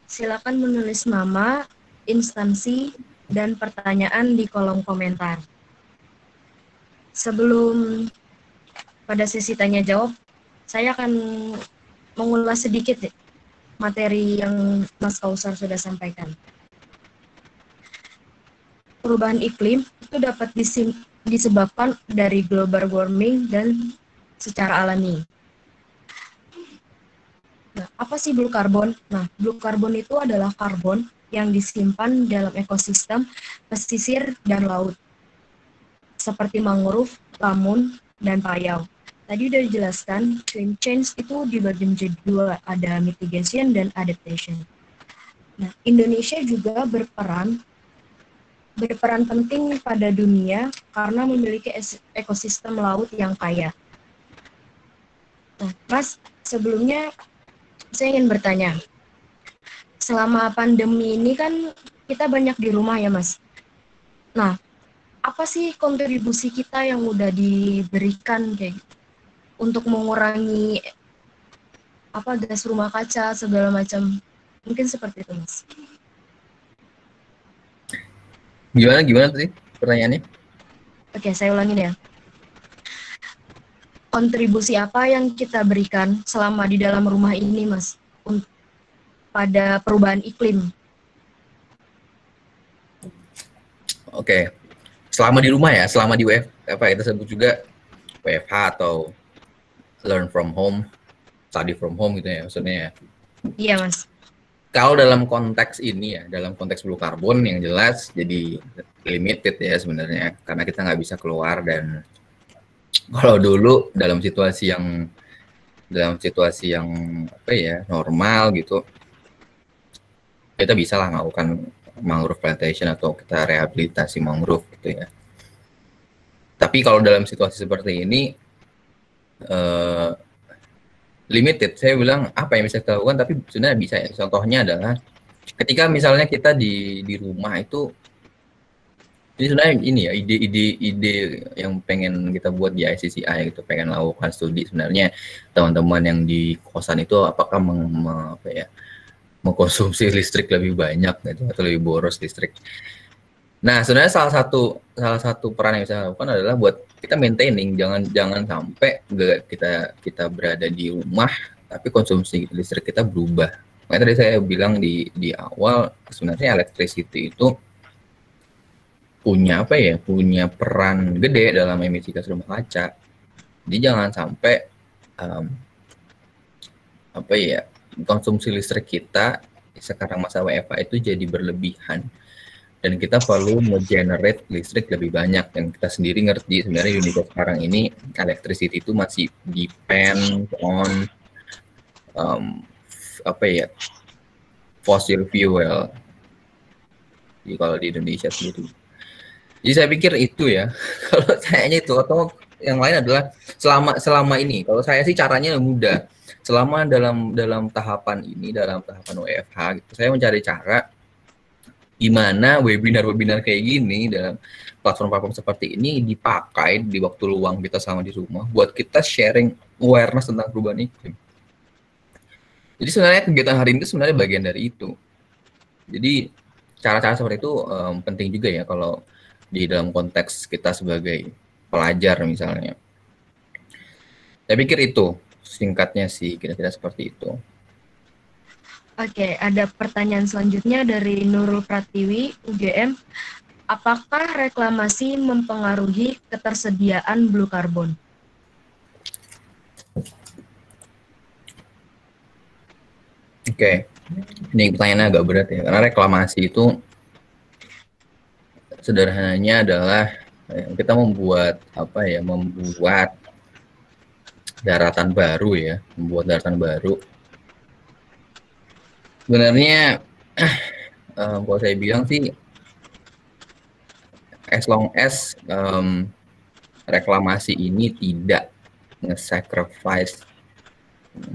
silakan menulis nama, instansi, dan pertanyaan di kolom komentar. Sebelum pada sesi tanya jawab, saya akan mengulas sedikit materi yang Mas Kausar sudah sampaikan. Perubahan iklim itu dapat disebabkan dari global warming dan secara alami. Nah, apa sih blue carbon? Nah, blue carbon itu adalah karbon yang disimpan dalam ekosistem pesisir dan laut, seperti mangrove, lamun, dan payau. Tadi udah dijelaskan, climate change itu dibagi menjadi dua, ada mitigation dan adaptation. Nah, Indonesia juga berperan penting pada dunia karena memiliki ekosistem laut yang kaya. Nah, Mas, sebelumnya saya ingin bertanya, selama pandemi ini kan kita banyak di rumah ya, Mas. Nah, apa sih kontribusi kita yang udah diberikan kayak gitu, untuk mengurangi gas rumah kaca segala macam? Mungkin seperti itu, Mas. Gimana tadi pertanyaannya? Oke, saya ulangin ya. Kontribusi apa yang kita berikan selama di dalam rumah ini, Mas, pada perubahan iklim? Oke. Selama di rumah ya, selama di kita sebut juga WFH atau learn from home, study from home gitu ya maksudnya ya. Iya, Mas. Kalau dalam konteks ini ya, dalam konteks blue carbon yang jelas jadi limited ya sebenarnya, karena kita nggak bisa keluar. Dan kalau dulu dalam situasi yang apa ya, normal gitu, kita bisa lah melakukan mangrove plantation atau kita rehabilitasi mangrove gitu ya. Tapi kalau dalam situasi seperti ini limited, saya bilang apa yang bisa kita lakukan, tapi sebenarnya bisa ya. Contohnya adalah ketika misalnya kita di rumah itu, ini sebenarnya ini ya ide yang pengen kita buat di ICCI gitu, pengen lakukan studi sebenarnya teman-teman yang di kosan itu apakah mengkonsumsi listrik lebih banyak gitu, atau lebih boros listrik. Nah, sebenarnya salah satu peran yang bisa lakukan adalah buat kita maintaining, jangan sampai kita berada di rumah tapi konsumsi listrik kita berubah. Makanya tadi saya bilang di awal, sebenarnya electricity itu punya punya peran gede dalam emisi gas rumah kaca. Jadi jangan sampai konsumsi listrik kita sekarang masa WFH itu jadi berlebihan, dan kita perlu nge-generate listrik lebih banyak. Dan kita sendiri ngerti sebenarnya Indonesia sekarang ini electricity itu masih depend on fossil fuel. Jadi kalau di Indonesia sendiri, jadi saya pikir itu ya. Kalau kayaknya itu, atau yang lain adalah selama ini, kalau saya sih caranya mudah. Selama dalam tahapan ini, dalam tahapan WFH gitu, saya mencari cara gimana webinar kayak gini dalam platform-platform seperti ini dipakai di waktu luang kita sama di rumah buat kita sharing awareness tentang perubahan iklim. Jadi sebenarnya kegiatan hari ini sebenarnya bagian dari itu. Jadi cara-cara seperti itu penting juga ya kalau di dalam konteks kita sebagai pelajar misalnya. Saya pikir itu singkatnya sih, kira-kira seperti itu. Oke, ada pertanyaan selanjutnya dari Nurul Pratiwi, UGM. Apakah reklamasi mempengaruhi ketersediaan blue carbon? Oke, ini pertanyaannya agak berat ya, karena reklamasi itu sederhananya adalah kita membuat membuat daratan baru ya, Sebenarnya kalau saya bilang sih, as long as reklamasi ini tidak nge-sacrifice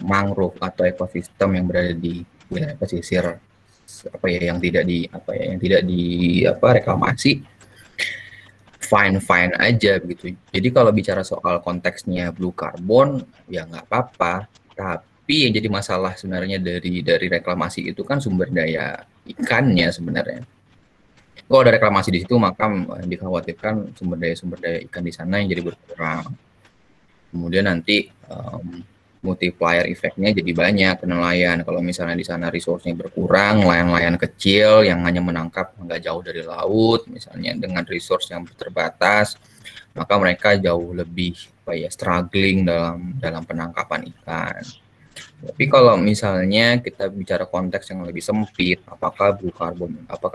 mangrove atau ekosistem yang berada di wilayah pesisir yang tidak di reklamasi, fine aja begitu. Jadi kalau bicara soal konteksnya blue carbon ya nggak apa-apa, tapi yang jadi masalah sebenarnya dari reklamasi itu kan sumber daya ikannya sebenarnya. Kalau ada reklamasi di situ, maka dikhawatirkan sumber daya ikan di sana yang jadi berkurang. Kemudian nanti multiplier efeknya jadi banyak ke nelayan. Kalau misalnya di sana resource-nya berkurang, nelayan-nelayan kecil yang hanya menangkap nggak jauh dari laut, misalnya dengan resource yang terbatas, maka mereka jauh lebih struggling dalam penangkapan ikan. Tapi kalau misalnya kita bicara konteks yang lebih sempit, apakah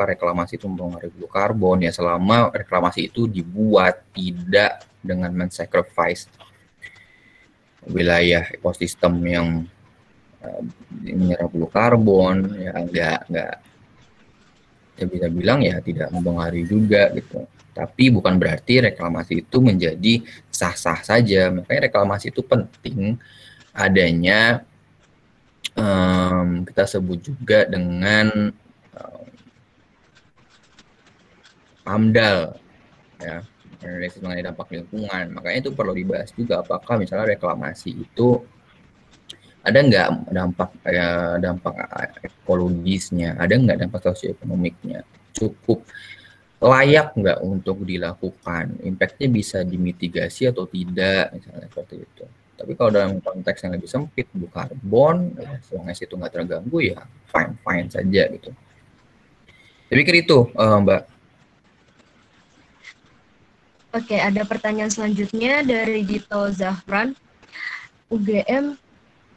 reklamasi itu mempengaruhi blue carbon? Ya selama reklamasi itu dibuat tidak dengan men-sacrifice wilayah ekosistem yang menyerap blue carbon, ya enggak ya bisa bilang ya tidak mempengaruhi juga gitu. Tapi bukan berarti reklamasi itu menjadi sah-sah saja. Makanya reklamasi itu penting adanya kita sebut juga dengan AMDAL ya, analisis mengenai dampak lingkungan. Makanya itu perlu dibahas juga, apakah misalnya reklamasi itu ada nggak dampak ekologisnya, ada nggak dampak sosioekonomiknya, cukup layak nggak untuk dilakukan, impact-nya bisa dimitigasi atau tidak, misalnya seperti itu. Tapi kalau dalam konteks yang lebih sempit, blue carbon, ya, selama itu nggak terganggu ya fine saja gitu. Saya pikir itu, Mbak. Oke, ada pertanyaan selanjutnya dari Dito Zahran, UGM.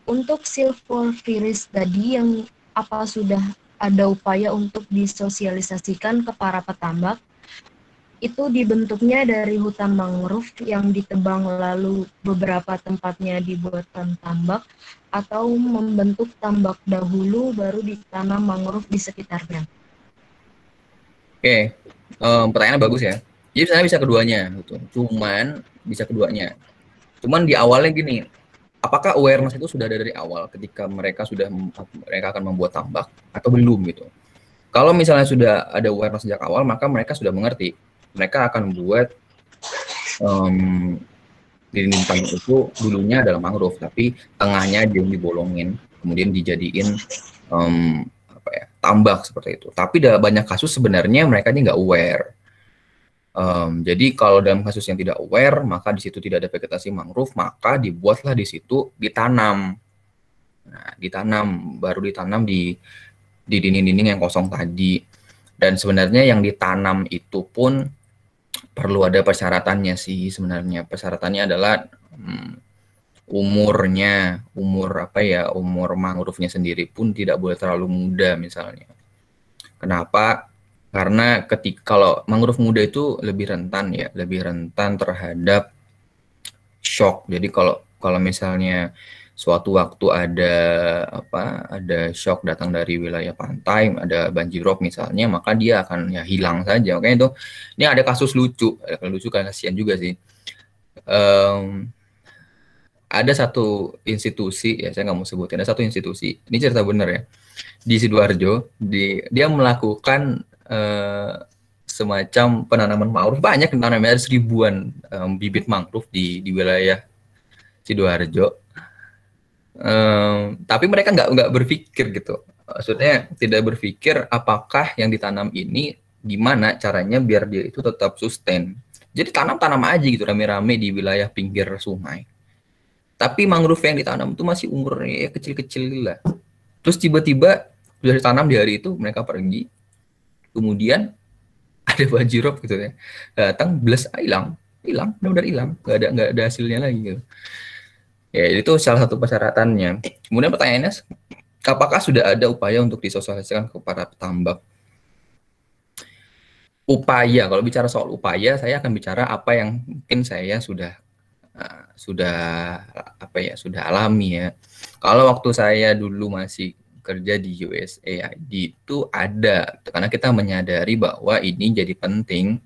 Untuk silvovirus tadi, yang apa sudah ada upaya untuk disosialisasikan ke para petambak? Itu dibentuknya dari hutan mangrove yang ditebang lalu beberapa tempatnya dibuatkan tambak, atau membentuk tambak dahulu baru ditanam mangrove di sekitarnya? Oke, pertanyaan bagus ya. Jadi sebenarnya bisa keduanya gitu. Cuman di awalnya gini, apakah awareness itu sudah ada dari awal ketika mereka akan membuat tambak atau belum gitu? Kalau misalnya sudah ada awareness sejak awal, maka mereka sudah mengerti. Mereka akan buat dinding tambak itu dulunya adalah mangrove, tapi tengahnya dia dibolongin, kemudian dijadiin tambak seperti itu. Tapi banyak kasus sebenarnya mereka ini nggak aware. Jadi kalau dalam kasus yang tidak aware, maka di situ tidak ada vegetasi mangrove, maka dibuatlah di situ ditanam. Nah, baru ditanam di dinding-dinding yang kosong tadi. Dan sebenarnya yang ditanam itu pun perlu ada persyaratannya sih sebenarnya. Persyaratannya adalah umur mangrove-nya sendiri pun tidak boleh terlalu muda misalnya. Kenapa? Karena kalau mangrove muda itu lebih rentan terhadap shock. Jadi kalau misalnya suatu waktu ada shock datang dari wilayah pantai, ada banjirop misalnya, maka dia akan hilang saja. Makanya itu ini ada kasus lucu kan, kasihan juga sih. Ada satu institusi, ya saya nggak mau sebutin, ada satu institusi, ini cerita bener ya, di Sidoarjo, dia melakukan semacam penanaman mangrove, banyak penanaman, ada 1000-an bibit mangrove di wilayah Sidoarjo. Tapi mereka nggak berpikir gitu, maksudnya tidak berpikir apakah yang ditanam ini gimana caranya biar dia itu tetap sustain. Jadi tanam aja gitu rame-rame di wilayah pinggir sungai. Tapi mangrove yang ditanam itu masih umurnya kecil-kecil lah. Terus tiba-tiba sudah ditanam di hari itu mereka pergi, kemudian ada banjirop gitu ya, datang bless, hilang, benar-benar hilang, nggak ada hasilnya lagi gitu. Ya itu salah satu persyaratannya. Kemudian pertanyaannya, apakah sudah ada upaya untuk disosialisasikan kepada petambak? Upaya, kalau bicara soal upaya, saya akan bicara apa yang mungkin saya sudah alami ya. Kalau waktu saya dulu masih kerja di USAID itu ada, karena kita menyadari bahwa ini jadi penting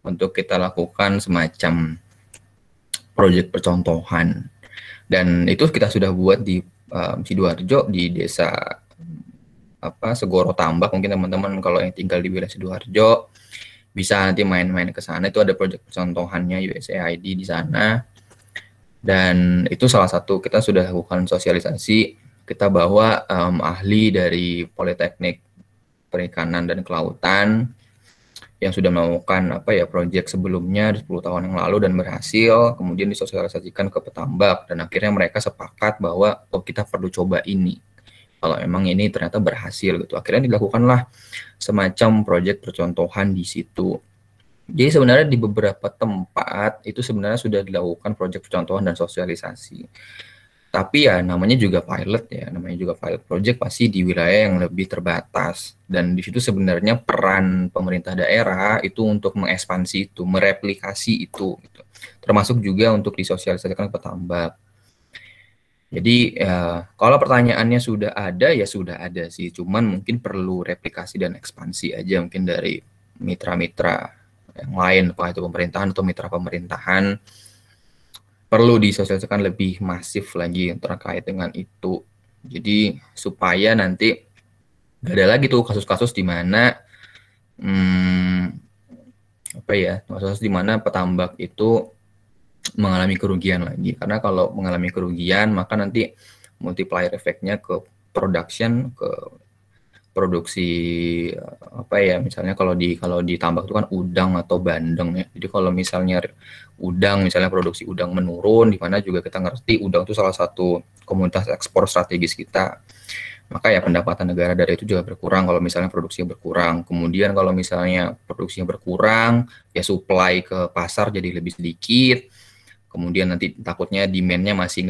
untuk kita lakukan semacam proyek percontohan, dan itu kita sudah buat di Sidoarjo, di desa Segoro Tambak. Mungkin teman-teman kalau yang tinggal di wilayah Sidoarjo bisa nanti main-main ke sana, itu ada proyek percontohannya USAID di sana. Dan itu salah satu kita sudah lakukan sosialisasi, kita bawa ahli dari Politeknik Perikanan dan Kelautan yang sudah melakukan proyek sebelumnya 10 tahun yang lalu dan berhasil, kemudian disosialisasikan ke petambak, dan akhirnya mereka sepakat bahwa kita perlu coba ini. Kalau emang ini ternyata berhasil gitu, akhirnya dilakukanlah semacam proyek percontohan di situ. Jadi sebenarnya di beberapa tempat itu sebenarnya sudah dilakukan proyek percontohan dan sosialisasi. Tapi ya namanya juga pilot project, pasti di wilayah yang lebih terbatas. Dan di situ sebenarnya peran pemerintah daerah itu untuk mengekspansi itu, mereplikasi itu gitu. Termasuk juga untuk disosialisasikan ke petambak. Jadi kalau pertanyaannya sudah ada, ya sudah ada sih, cuman mungkin perlu replikasi dan ekspansi aja mungkin dari mitra-mitra yang lain, apakah itu pemerintahan atau mitra pemerintahan, perlu disosialisasikan lebih masif lagi terkait dengan itu. Jadi supaya nanti gak ada lagi tuh kasus-kasus di mana kasus di mana petambak itu mengalami kerugian lagi. Karena kalau mengalami kerugian, maka nanti multiplier efeknya ke production, ke produksi misalnya kalau di tambak itu kan udang atau bandeng ya. Jadi kalau misalnya produksi udang menurun, di mana juga kita ngerti udang itu salah satu komoditas ekspor strategis kita, maka ya pendapatan negara dari itu juga berkurang kalau misalnya produksinya berkurang. Kemudian kalau misalnya produksinya berkurang, ya supply ke pasar jadi lebih sedikit. Kemudian nanti takutnya demand-nya masih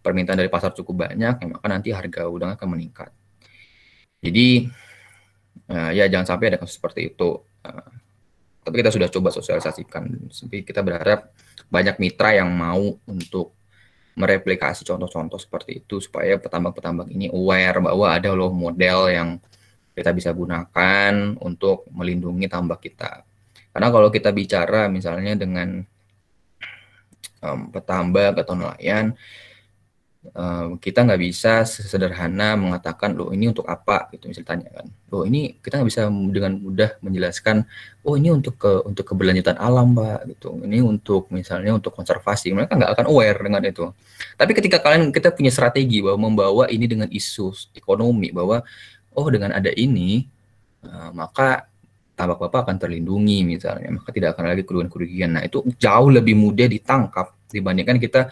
permintaan dari pasar cukup banyak, ya maka nanti harga udang akan meningkat. Jadi ya jangan sampai ada kasus seperti itu. Tapi kita sudah coba sosialisasikan. Kita berharap banyak mitra yang mau untuk mereplikasi contoh-contoh seperti itu supaya petambak-petambak ini aware bahwa ada loh model yang kita bisa gunakan untuk melindungi tambak kita. Karena kalau kita bicara misalnya dengan petambak atau nelayan, kita nggak bisa sesederhana mengatakan loh ini untuk apa gitu, misalnya tanya kan, loh ini kita nggak bisa dengan mudah menjelaskan, oh ini untuk keberlanjutan alam Pak gitu, ini untuk misalnya untuk konservasi. Mereka nggak akan aware dengan itu. Tapi ketika kita punya strategi bahwa membawa ini dengan isu ekonomi, bahwa oh dengan ada ini maka tambak Bapak akan terlindungi misalnya, maka tidak akan lagi kerugian-kerugian. Nah, itu jauh lebih mudah ditangkap dibandingkan kita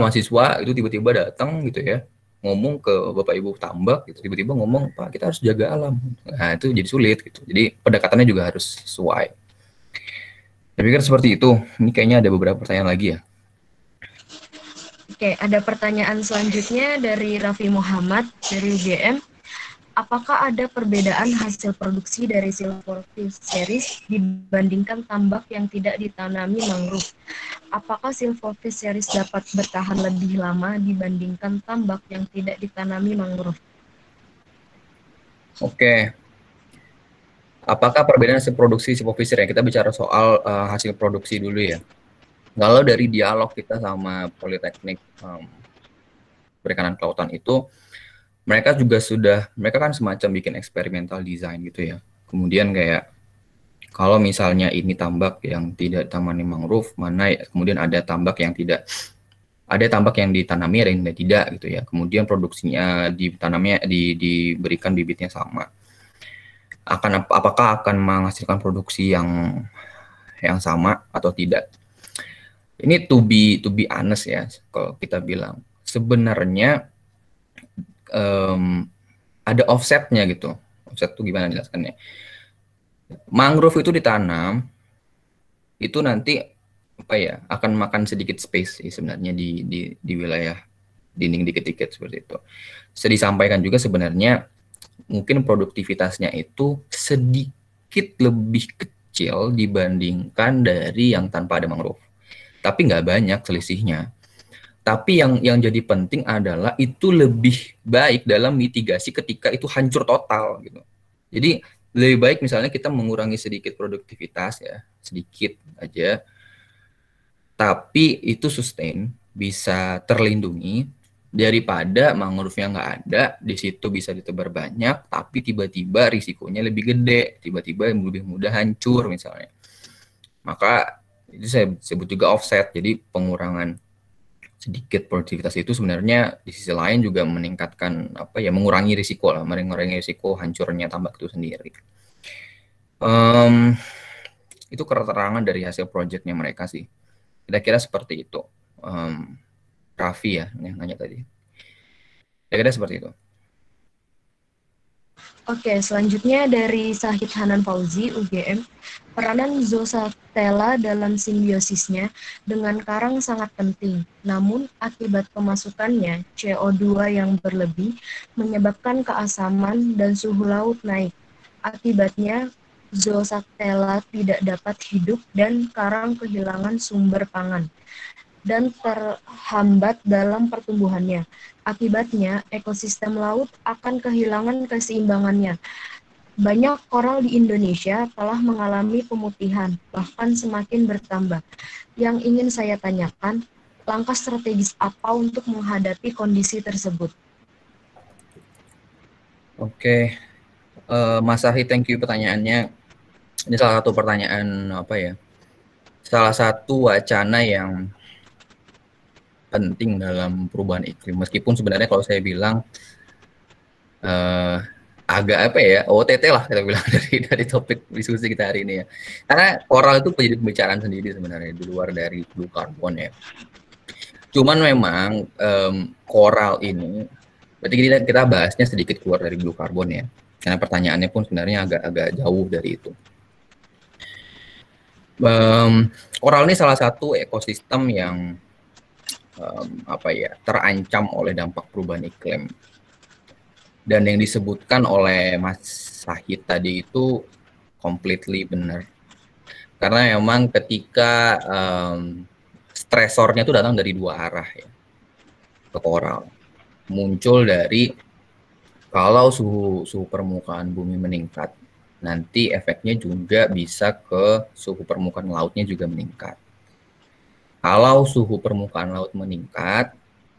mahasiswa itu tiba-tiba datang gitu ya, ngomong ke Bapak Ibu tambak gitu, tiba-tiba ngomong, Pak kita harus jaga alam. Nah, itu jadi sulit gitu. Jadi pendekatannya juga harus sesuai. Saya pikir seperti itu. Ini kayaknya ada beberapa pertanyaan lagi ya. Oke, ada pertanyaan selanjutnya dari Raffi Muhammad dari UGM. Apakah ada perbedaan hasil produksi dari silvofish series dibandingkan tambak yang tidak ditanami mangrove? Apakah silvofish series dapat bertahan lebih lama dibandingkan tambak yang tidak ditanami mangrove? Oke. Apakah perbedaan hasil produksi silvofish ya? Kita bicara soal hasil produksi dulu ya. Kalau dari dialog kita sama Politeknik Perikanan Kelautan itu, mereka kan semacam bikin eksperimental design gitu ya. Kemudian kayak kalau misalnya ini tambak yang tidak ditanami mangrove, kemudian ada tambak yang ditanami, ada yang tidak gitu ya. Kemudian produksinya ditanamnya diberikan bibitnya sama. Apakah akan menghasilkan produksi yang sama atau tidak? Ini to be honest ya, kalau kita bilang sebenarnya ada offsetnya gitu. Offset itu gimana jelaskannya? Mangrove itu ditanam, itu nanti akan makan sedikit space sih sebenarnya di wilayah dinding dikit-dikit seperti itu. Bisa disampaikan juga sebenarnya mungkin produktivitasnya itu sedikit lebih kecil dibandingkan dari yang tanpa ada mangrove. Tapi nggak banyak selisihnya. Tapi yang jadi penting adalah itu lebih baik dalam mitigasi ketika itu hancur total gitu. Jadi lebih baik misalnya kita mengurangi sedikit produktivitas ya, sedikit aja, tapi itu sustain, bisa terlindungi daripada mangrove-nya nggak ada, di situ bisa ditebar banyak, tapi tiba-tiba risikonya lebih gede, tiba-tiba lebih mudah hancur misalnya. Maka itu saya sebut juga offset, jadi pengurangan sedikit produktivitas itu sebenarnya di sisi lain juga meningkatkan mengurangi risiko hancurnya tambak itu sendiri. Itu keterangan dari hasil proyeknya mereka sih. Kira-kira seperti itu. Raffi ya yang nanya tadi. Kira-kira seperti itu. Oke, selanjutnya dari Sahid Hanan Fauzi, UGM. Peranan Zooxanthellae dalam simbiosisnya dengan karang sangat penting. Namun, akibat pemasukannya, CO2 yang berlebih menyebabkan keasaman dan suhu laut naik. Akibatnya, Zooxanthellae tidak dapat hidup dan karang kehilangan sumber pangan dan terhambat dalam pertumbuhannya. Akibatnya, ekosistem laut akan kehilangan keseimbangannya. Banyak koral di Indonesia telah mengalami pemutihan, bahkan semakin bertambah. Yang ingin saya tanyakan, langkah strategis apa untuk menghadapi kondisi tersebut? Oke, Mas Ahi, thank you pertanyaannya. Ini salah satu pertanyaan salah satu wacana yang penting dalam perubahan iklim. Meskipun sebenarnya kalau saya bilang agak OTT lah kita bilang dari topik diskusi kita hari ini ya. Karena koral itu menjadi pembicaraan sendiri sebenarnya di luar dari blue carbon ya. Cuman memang koral ini, berarti kita bahasnya sedikit keluar dari blue carbon ya. Karena pertanyaannya pun sebenarnya agak jauh dari itu. Koral ini salah satu ekosistem yang terancam oleh dampak perubahan iklim. Dan yang disebutkan oleh Mas Sahid tadi itu completely benar. Karena memang ketika stresornya itu datang dari dua arah ya ke koral. Muncul dari kalau suhu permukaan bumi meningkat, nanti efeknya juga bisa ke suhu permukaan lautnya juga meningkat. Kalau suhu permukaan laut meningkat,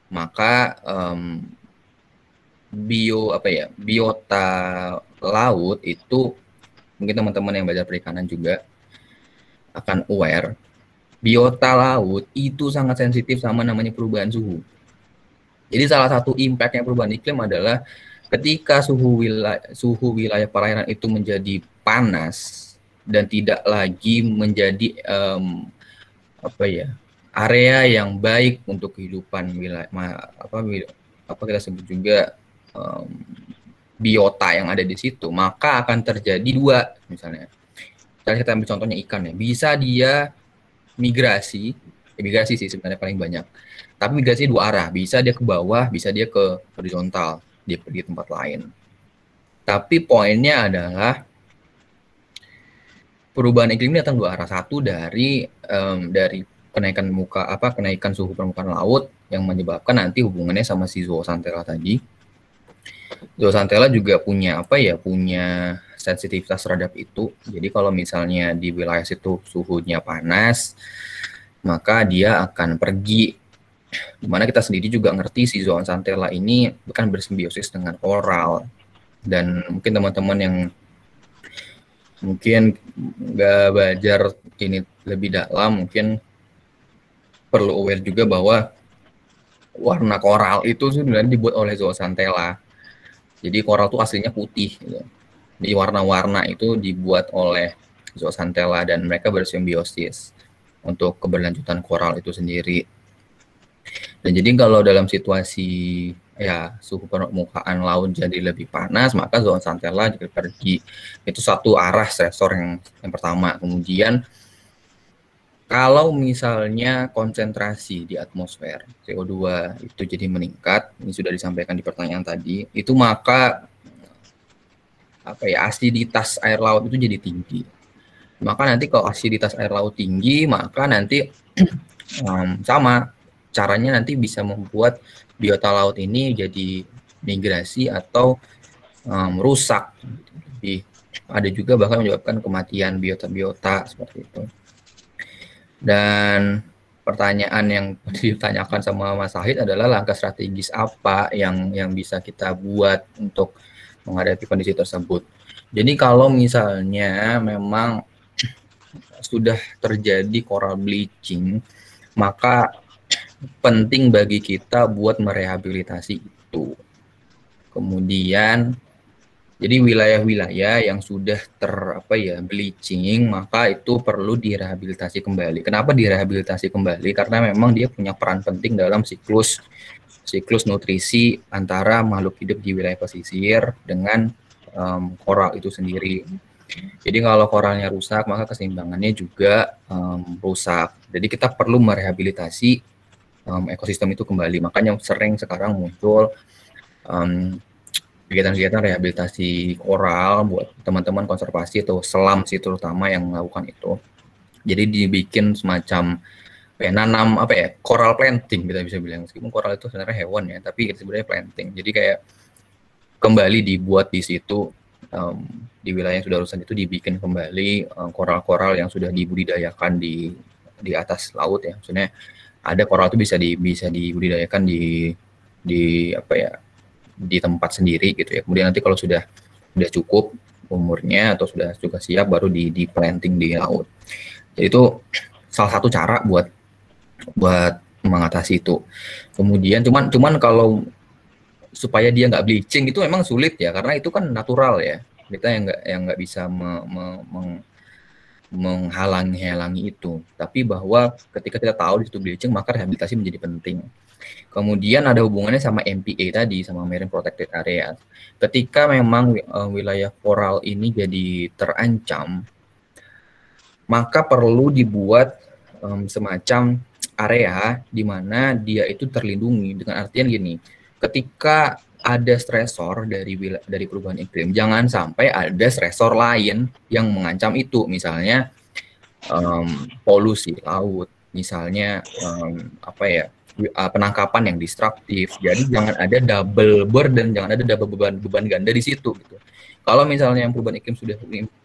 maka biota laut itu, mungkin teman-teman yang belajar perikanan juga akan aware, biota laut itu sangat sensitif sama namanya perubahan suhu. Jadi salah satu impact-nya perubahan iklim adalah Ketika suhu wilayah perairan itu menjadi panas dan tidak lagi menjadi apa ya, area yang baik untuk kehidupan wilayah apa kita sebut juga biota yang ada di situ, maka akan terjadi dua. Misalnya kita ambil contohnya ikan ya, bisa dia migrasi sih sebenarnya paling banyak, tapi migrasi dua arah, bisa dia ke bawah, bisa dia ke horizontal di tempat lain. Tapi poinnya adalah perubahan iklim ini datang dua arah. Satu dari kenaikan suhu permukaan laut yang menyebabkan nanti hubungannya sama si zooxanthella tadi. Zooxanthella juga punya punya sensitivitas terhadap itu. Jadi kalau misalnya di wilayah situ suhunya panas, maka dia akan pergi. Dimana kita sendiri juga ngerti si zooxanthella ini bukan bersimbiosis dengan koral. Dan mungkin teman-teman yang mungkin nggak belajar ini lebih dalam, mungkin perlu aware juga bahwa warna koral itu sebenarnya dibuat oleh zooxanthella. Jadi koral itu aslinya putih. Gitu. Di warna-warna itu dibuat oleh zooxanthella dan mereka bersimbiosis untuk keberlanjutan koral itu sendiri. Dan jadi kalau dalam situasi ya suhu permukaan laut jadi lebih panas, maka zooxanthella juga pergi. Itu satu arah stresor yang pertama. Kemudian kalau misalnya konsentrasi di atmosfer CO2 itu jadi meningkat, ini sudah disampaikan di pertanyaan tadi, itu maka asiditas air laut itu jadi tinggi. Maka nanti kalau asiditas air laut tinggi, maka nanti sama caranya nanti bisa membuat biota laut ini jadi migrasi atau rusak. Jadi ada juga bahkan menyebabkan kematian biota-biota seperti itu. Dan pertanyaan yang ditanyakan sama Mas Sahid adalah langkah strategis apa yang bisa kita buat untuk menghadapi kondisi tersebut. Jadi kalau misalnya memang sudah terjadi coral bleaching, maka penting bagi kita buat merehabilitasi itu. Kemudian jadi wilayah-wilayah yang sudah bleaching, maka itu perlu direhabilitasi kembali. Kenapa direhabilitasi kembali? Karena memang dia punya peran penting dalam siklus nutrisi antara makhluk hidup di wilayah pesisir dengan koral itu sendiri. Jadi kalau koralnya rusak, maka keseimbangannya juga rusak. Jadi kita perlu merehabilitasi ekosistem itu kembali. Makanya sering sekarang muncul kegiatan-kegiatan rehabilitasi koral buat teman-teman konservasi atau selam sih terutama yang melakukan itu. Jadi dibikin semacam nanam coral planting kita bisa bilang, meskipun koral itu sebenarnya hewan ya, tapi itu sebenarnya planting. Jadi kayak kembali dibuat di situ di wilayah yang sudah rusak itu dibikin kembali koral-koral yang sudah dibudidayakan di atas laut ya. Maksudnya ada koral itu bisa dibudidayakan di tempat sendiri gitu ya. Kemudian nanti kalau sudah cukup umurnya atau sudah juga siap baru di planting di laut. Jadi itu salah satu cara buat mengatasi itu. Kemudian cuman kalau supaya dia nggak bleaching itu memang sulit ya, karena itu kan natural ya. Kita yang nggak bisa menghalangi itu. Tapi bahwa ketika kita tahu di situ bleaching, maka rehabilitasi menjadi penting. Kemudian ada hubungannya sama MPA tadi, sama Marine Protected Area. Ketika memang wilayah koral ini jadi terancam, maka perlu dibuat semacam area di mana dia itu terlindungi. Dengan artian gini, ketika ada stresor dari perubahan iklim, jangan sampai ada stresor lain yang mengancam itu. Misalnya polusi laut, misalnya penangkapan yang destruktif. Jadi jangan ada double burden, jangan ada double beban ganda di situ gitu. Kalau misalnya yang perubahan iklim sudah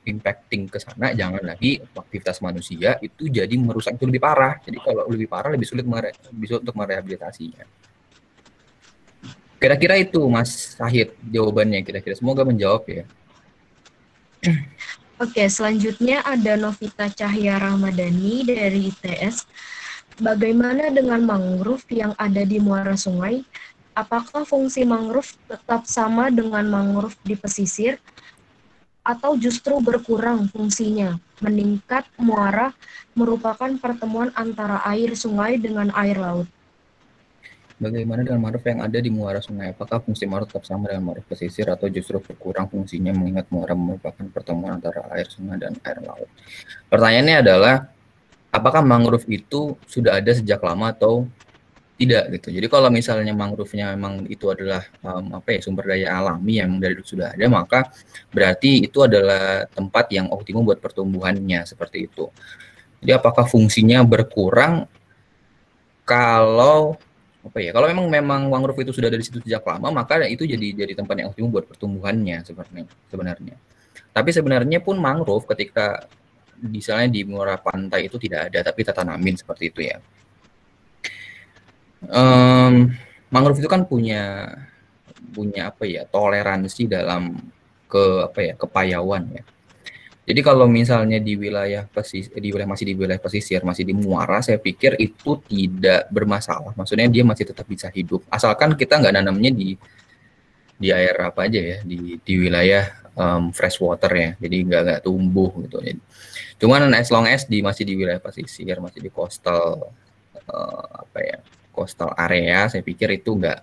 impacting ke sana, jangan lagi aktivitas manusia itu jadi merusak itu lebih parah. Jadi kalau lebih parah lebih sulit untuk merehabilitasinya. Kira-kira itu Mas Sahid jawabannya, kira-kira semoga menjawab ya. Oke, selanjutnya ada Novita Cahya Ramadhani dari ITS. Bagaimana dengan mangrove yang ada di muara sungai? apakah fungsi mangrove tetap sama dengan mangrove di pesisir atau justru berkurang fungsinya? Meningkat muara merupakan pertemuan antara air sungai dengan air laut. Bagaimana dengan mangrove yang ada di muara sungai? Apakah fungsi mangrove tetap sama dengan mangrove pesisir atau justru berkurang fungsinya mengingat muara merupakan pertemuan antara air sungai dan air laut? Pertanyaannya adalah, apakah mangrove itu sudah ada sejak lama atau tidak gitu. Jadi kalau misalnya mangrove-nya memang itu adalah sumber daya alami yang dari dulu sudah ada, maka berarti itu adalah tempat yang optimum buat pertumbuhannya seperti itu. Jadi apakah fungsinya berkurang kalau kalau memang mangrove itu sudah ada di situ sejak lama, maka itu jadi tempat yang optimum buat pertumbuhannya sebenarnya. Tapi sebenarnya pun mangrove ketika misalnya di muara pantai itu tidak ada, tapi tertanamin seperti itu ya. Mangrove itu kan punya toleransi dalam kepayauan ya. Jadi kalau misalnya di wilayah pesisir, masih di muara, saya pikir itu tidak bermasalah. Maksudnya dia masih tetap bisa hidup, asalkan kita nggak nanamnya di air apa aja ya, di wilayah fresh water ya. Jadi nggak tumbuh gitu. Cuman as long as masih di wilayah pesisir, masih di coastal coastal area, saya pikir itu nggak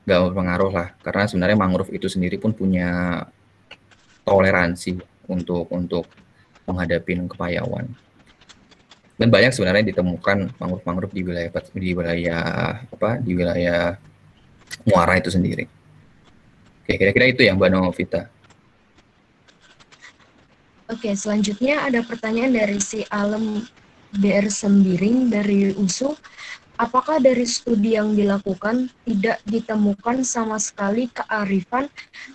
berpengaruh lah, karena sebenarnya mangrove itu sendiri pun punya toleransi untuk menghadapi kepayauan. Dan banyak sebenarnya ditemukan mangrove di wilayah muara itu sendiri. Oke, kira-kira itu yang Mbak Novita. Oke, selanjutnya ada pertanyaan dari si Alem BR Sembiring dari USU. Apakah dari studi yang dilakukan tidak ditemukan sama sekali kearifan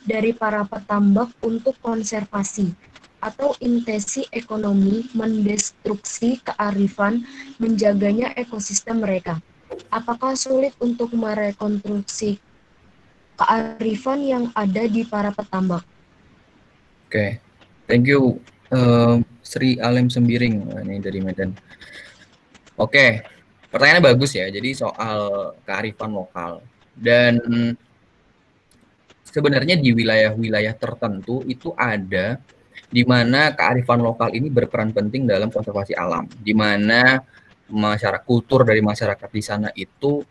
dari para petambak untuk konservasi atau intensi ekonomi mendestruksi kearifan menjaganya ekosistem mereka? Apakah sulit untuk merekonstruksi kearifan yang ada di para petambak? Oke, thank you Sri Alem Sembiring, ini dari Medan. Oke. Pertanyaannya bagus ya, jadi soal kearifan lokal. Dan sebenarnya di wilayah-wilayah tertentu itu ada di mana kearifan lokal ini berperan penting dalam konservasi alam, di mana kultur dari masyarakat di sana itu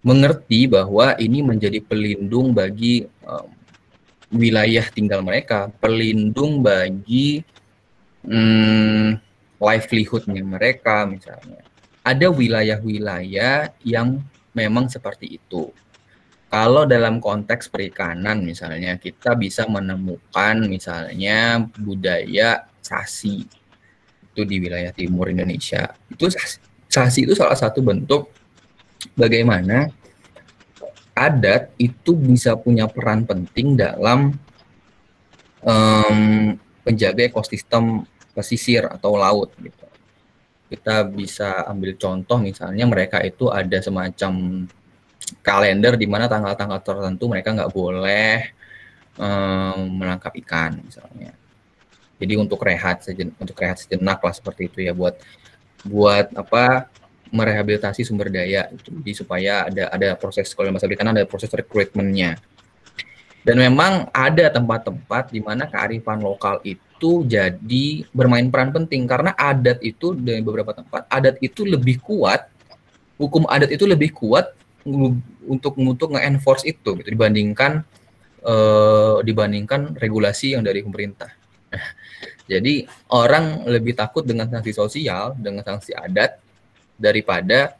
mengerti bahwa ini menjadi pelindung bagi wilayah tinggal mereka, pelindung bagi livelihood-nya mereka misalnya. Ada wilayah-wilayah yang memang seperti itu. Kalau dalam konteks perikanan misalnya, kita bisa menemukan misalnya budaya Sasi itu di wilayah timur Indonesia. Itu Sasi itu salah satu bentuk bagaimana adat itu bisa punya peran penting dalam menjaga ekosistem pesisir atau laut gitu. Kita bisa ambil contoh misalnya mereka itu ada semacam kalender di mana tanggal-tanggal tertentu mereka nggak boleh menangkap ikan misalnya. Jadi untuk rehat sejenak lah seperti itu ya, buat merehabilitasi sumber daya gitu. Jadi supaya ada proses, kalau bahasa perikanan ada proses rekrutmennya. Dan memang ada tempat-tempat di mana kearifan lokal itu jadi bermain peran penting, karena adat itu dari beberapa tempat, adat itu lebih kuat, hukum adat itu lebih kuat untuk nge-enforce itu gitu, dibandingkan regulasi yang dari pemerintah. Jadi orang lebih takut dengan sanksi sosial, dengan sanksi adat daripada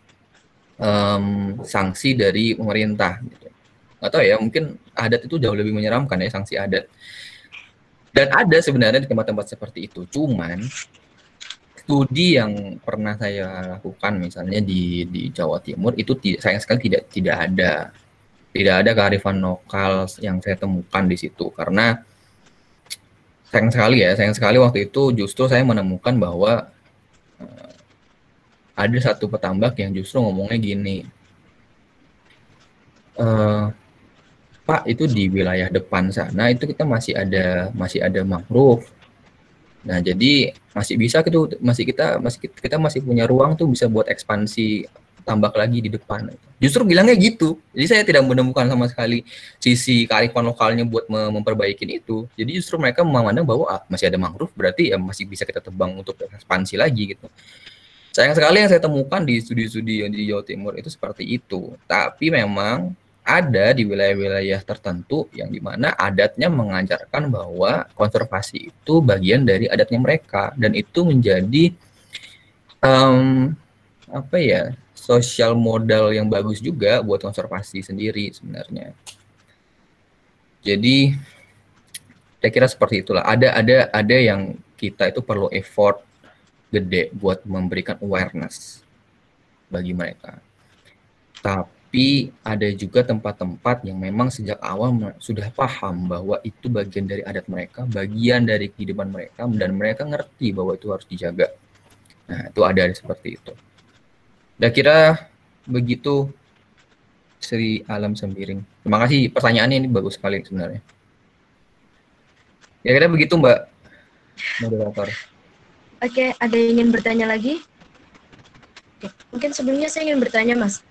sanksi dari pemerintah gitu. Nggak tahu ya, mungkin adat itu jauh lebih menyeramkan ya, sanksi adat. Dan ada sebenarnya di tempat-tempat seperti itu. Cuman studi yang pernah saya lakukan misalnya di Jawa Timur itu sayang sekali tidak ada kearifan lokal yang saya temukan di situ, karena sayang sekali waktu itu justru saya menemukan bahwa ada satu petambak yang justru ngomongnya gini, Pak, itu di wilayah depan sana itu kita masih ada mangrove. Nah, jadi masih bisa kita masih punya ruang tuh bisa buat ekspansi tambak lagi di depan. Justru bilangnya gitu. Jadi saya tidak menemukan sama sekali sisi kearifan lokalnya buat memperbaiki itu. Jadi justru mereka memandang bahwa masih ada mangrove, berarti ya masih bisa kita tebang untuk ekspansi lagi gitu. Sayang sekali yang saya temukan di studi-studi yang di Jawa Timur itu seperti itu. Tapi memang ada di wilayah-wilayah tertentu yang dimana adatnya mengajarkan bahwa konservasi itu bagian dari adatnya mereka, dan itu menjadi apa ya, sosial modal yang bagus juga buat konservasi sendiri sebenarnya. Jadi saya kira seperti itulah. Ada yang kita itu perlu effort gede buat memberikan awareness bagi mereka. Tapi ada juga tempat-tempat yang memang sejak awal sudah paham bahwa itu bagian dari adat mereka, bagian dari kehidupan mereka, dan mereka ngerti bahwa itu harus dijaga. Nah, itu ada seperti itu. Udah kira begitu, Sri Alam Sembiring. Terima kasih, pertanyaannya ini bagus sekali sebenarnya. Ya kira begitu, Mbak moderator. Oke, ada yang ingin bertanya lagi? Oke, mungkin sebelumnya saya ingin bertanya, Mas.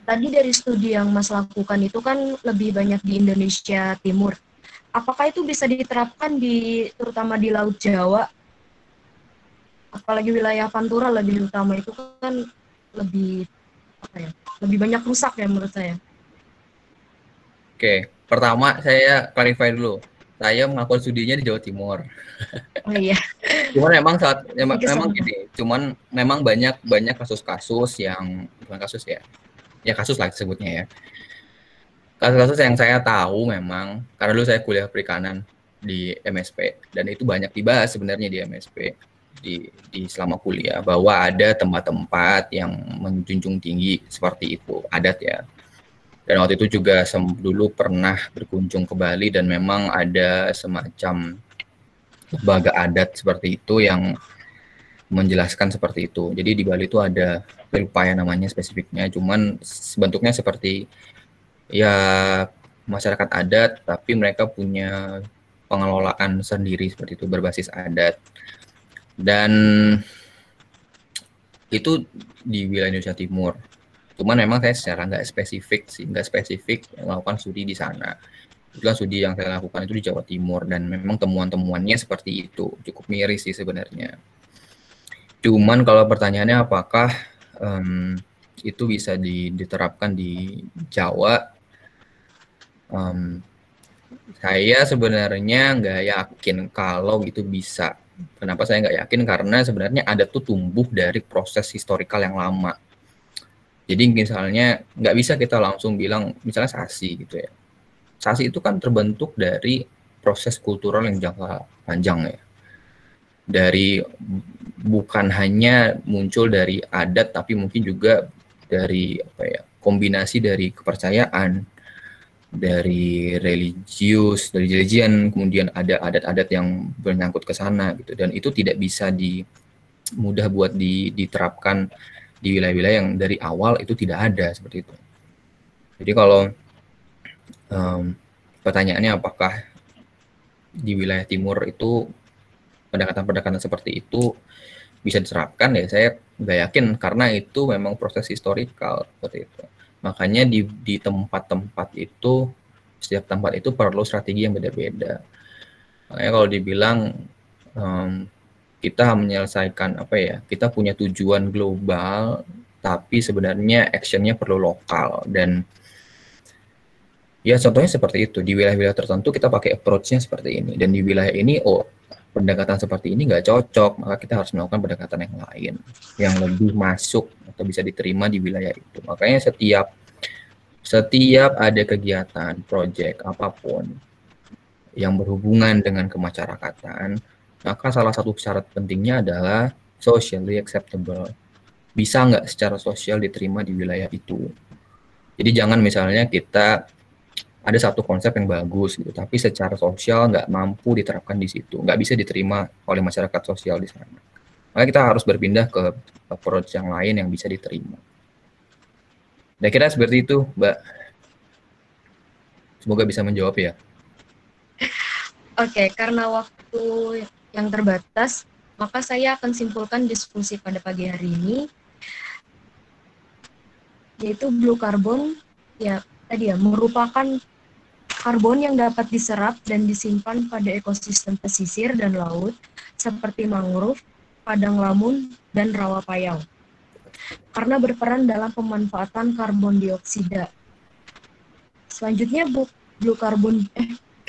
Tadi dari studi yang Mas lakukan itu kan lebih banyak di Indonesia Timur. Apakah itu bisa diterapkan terutama di Laut Jawa? Apalagi wilayah Pantura lebih utama itu kan lebih banyak rusak ya menurut saya. Oke, pertama saya clarify dulu. Saya melakukan studinya di Jawa Timur. Oh iya. Cuman memang gini, cuman memang banyak kasus-kasus yang bukan kasus ya kasus lah disebutnya ya. Kasus-kasus yang saya tahu memang karena dulu saya kuliah perikanan di MSP, dan itu banyak dibahas sebenarnya di MSP di selama kuliah, bahwa ada tempat-tempat yang menjunjung tinggi seperti itu adat ya. Dan waktu itu juga dulu pernah berkunjung ke Bali, dan memang ada semacam lembaga adat seperti itu yang menjelaskan seperti itu. Jadi di Bali itu ada, lupa ya namanya spesifiknya, cuman bentuknya seperti ya masyarakat adat, tapi mereka punya pengelolaan sendiri seperti itu berbasis adat. Dan itu di wilayah Indonesia Timur. Cuman memang saya secara nggak spesifik melakukan studi di sana. Itu studi yang saya lakukan itu di Jawa Timur, dan memang temuan-temuannya seperti itu, cukup miris sih sebenarnya. Cuman kalau pertanyaannya apakah itu bisa diterapkan di Jawa, saya sebenarnya nggak yakin kalau itu bisa. Kenapa saya nggak yakin? Karena sebenarnya adat tuh tumbuh dari proses historikal yang lama. Jadi misalnya nggak bisa kita langsung bilang misalnya Sasi gitu ya. Sasi itu kan terbentuk dari proses kultural yang jangka panjang ya. Dari bukan hanya muncul dari adat, tapi mungkin juga dari kombinasi dari kepercayaan, dari religion, kemudian ada adat-adat yang menyangkut ke sana gitu, dan itu tidak bisa mudah buat diterapkan di wilayah-wilayah yang dari awal itu tidak ada seperti itu. Jadi kalau pertanyaannya apakah di wilayah timur itu pendekatan-pendekatan seperti itu bisa diterapkan, ya saya nggak yakin, karena itu memang proses historikal seperti itu. Makanya di tempat-tempat itu, setiap tempat itu perlu strategi yang beda-beda. Makanya kalau dibilang kita menyelesaikan kita punya tujuan global, tapi sebenarnya actionnya perlu lokal. Dan ya contohnya seperti itu, di wilayah-wilayah tertentu kita pakai approach-nya seperti ini, dan di wilayah ini pendekatan seperti ini nggak cocok, maka kita harus melakukan pendekatan yang lain yang lebih masuk atau bisa diterima di wilayah itu. Makanya setiap ada kegiatan, project apapun yang berhubungan dengan kemasyarakatan, maka salah satu syarat pentingnya adalah socially acceptable. Bisa nggak secara sosial diterima di wilayah itu. Jadi jangan misalnya kita ada satu konsep yang bagus gitu, tapi secara sosial nggak mampu diterapkan di situ, nggak bisa diterima oleh masyarakat sosial di sana. Maka kita harus berpindah ke approach yang lain yang bisa diterima. Saya kira seperti itu, Mbak. Semoga bisa menjawab ya. Oke, karena waktu yang terbatas, maka saya akan simpulkan diskusi pada pagi hari ini. yaitu blue carbon, ya tadi ya, merupakan karbon yang dapat diserap dan disimpan pada ekosistem pesisir dan laut seperti mangrove, padang lamun, dan rawa payau. Karena berperan dalam pemanfaatan karbon dioksida. Selanjutnya blue carbon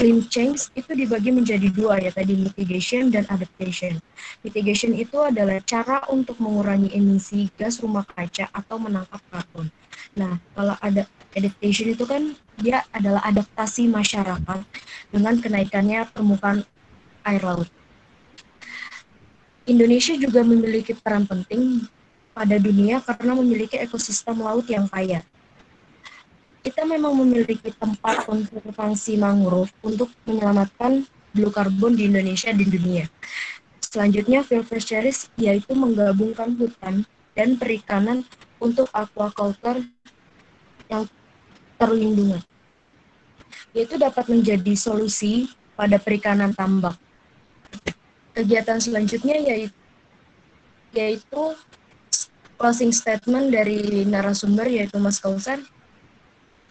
climate change itu dibagi menjadi dua ya tadi, mitigation dan adaptation. Mitigation itu adalah cara untuk mengurangi emisi gas rumah kaca atau menangkap karbon. Nah, kalau ada adaptation itu kan dia adalah adaptasi masyarakat dengan kenaikannya permukaan air laut. Indonesia juga memiliki peran penting pada dunia karena memiliki ekosistem laut yang kaya. Kita memang memiliki tempat konservasi mangrove untuk menyelamatkan blue carbon di Indonesia dan dunia. Selanjutnya, field fisheries yaitu menggabungkan hutan dan perikanan untuk aquaculture yang terlindungi. Yaitu dapat menjadi solusi pada perikanan tambak. Kegiatan selanjutnya yaitu closing statement dari narasumber yaitu Mas Kausar.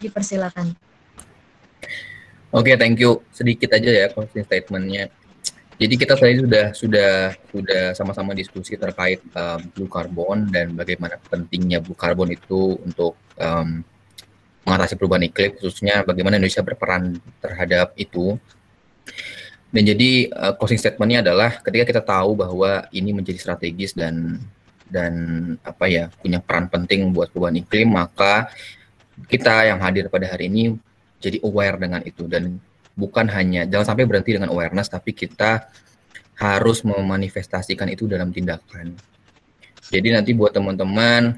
Dipersilakan. Oke, thank you. Sedikit aja ya closing statement-nya. Jadi kita tadi sudah sama-sama diskusi terkait blue carbon dan bagaimana pentingnya blue carbon itu untuk mengatasi perubahan iklim, khususnya bagaimana Indonesia berperan terhadap itu. Dan jadi closing statement-nya adalah ketika kita tahu bahwa ini menjadi strategis dan apa ya, punya peran penting buat perubahan iklim, maka kita yang hadir pada hari ini jadi aware dengan itu, dan bukan hanya, jangan sampai berhenti dengan awareness, tapi kita harus memanifestasikan itu dalam tindakan. Jadi nanti buat teman-teman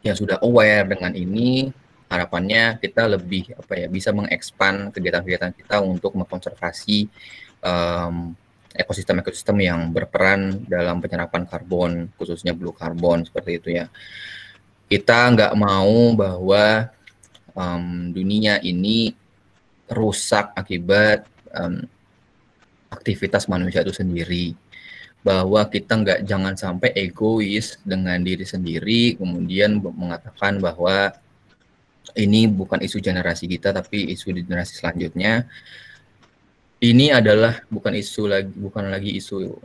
yang sudah aware dengan ini, harapannya kita lebih apa ya, bisa mengekspan kegiatan-kegiatan kita untuk mengkonservasi ekosistem-ekosistem yang berperan dalam penyerapan karbon, khususnya blue carbon, seperti itu ya. Kita nggak mau bahwa dunia ini rusak akibat aktivitas manusia itu sendiri. Bahwa kita jangan sampai egois dengan diri sendiri, kemudian mengatakan bahwa ini bukan isu generasi kita, tapi isu di generasi selanjutnya. Ini adalah bukan lagi isu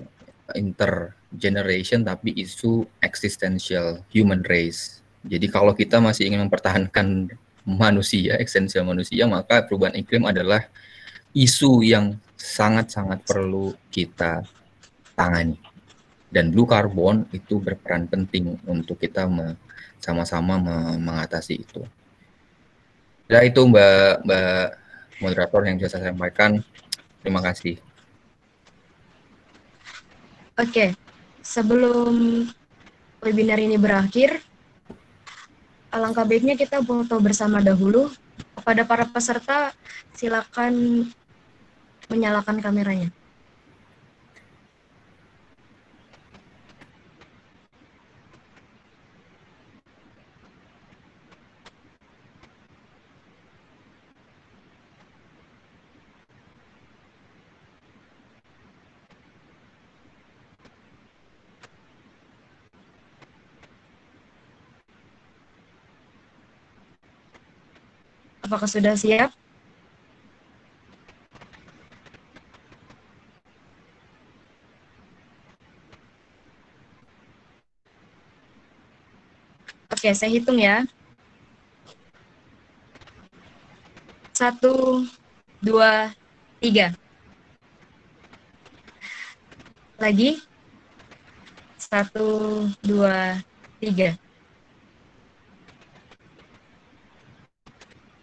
intergeneration, tapi isu existential human race. Jadi kalau kita masih ingin mempertahankan manusia, esensial manusia, maka perubahan iklim adalah isu yang sangat-sangat perlu kita tangani. Dan blue carbon itu berperan penting untuk kita sama-sama mengatasi itu. Ya itu Mbak moderator yang bisa saya sampaikan. Terima kasih. Oke, sebelum webinar ini berakhir, alangkah baiknya kita foto bersama dahulu. Kepada para peserta, silakan menyalakan kameranya. Apakah sudah siap? Oke, saya hitung ya. 1, 2, 3. Lagi. 1, 2, 3.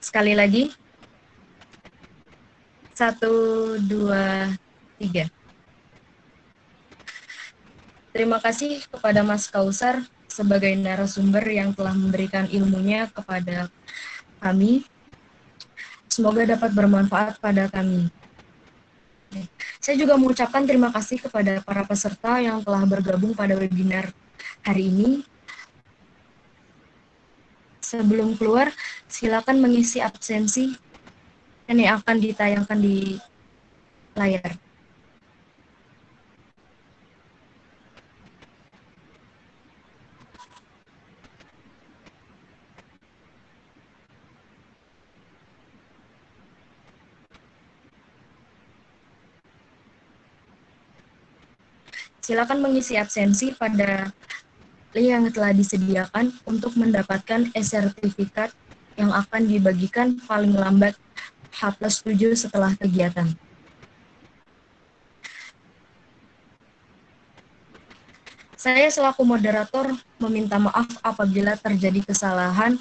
Sekali lagi. 1, 2, 3. Terima kasih kepada Mas Kausar sebagai narasumber yang telah memberikan ilmunya kepada kami. Semoga dapat bermanfaat pada kami. Saya juga mengucapkan terima kasih kepada para peserta yang telah bergabung pada webinar hari ini. Sebelum keluar, silakan mengisi absensi yang akan ditayangkan di layar. Silakan mengisi absensi pada link yang telah disediakan untuk mendapatkan e-sertifikat yang akan dibagikan paling lambat H+7 setelah kegiatan. Saya selaku moderator meminta maaf apabila terjadi kesalahan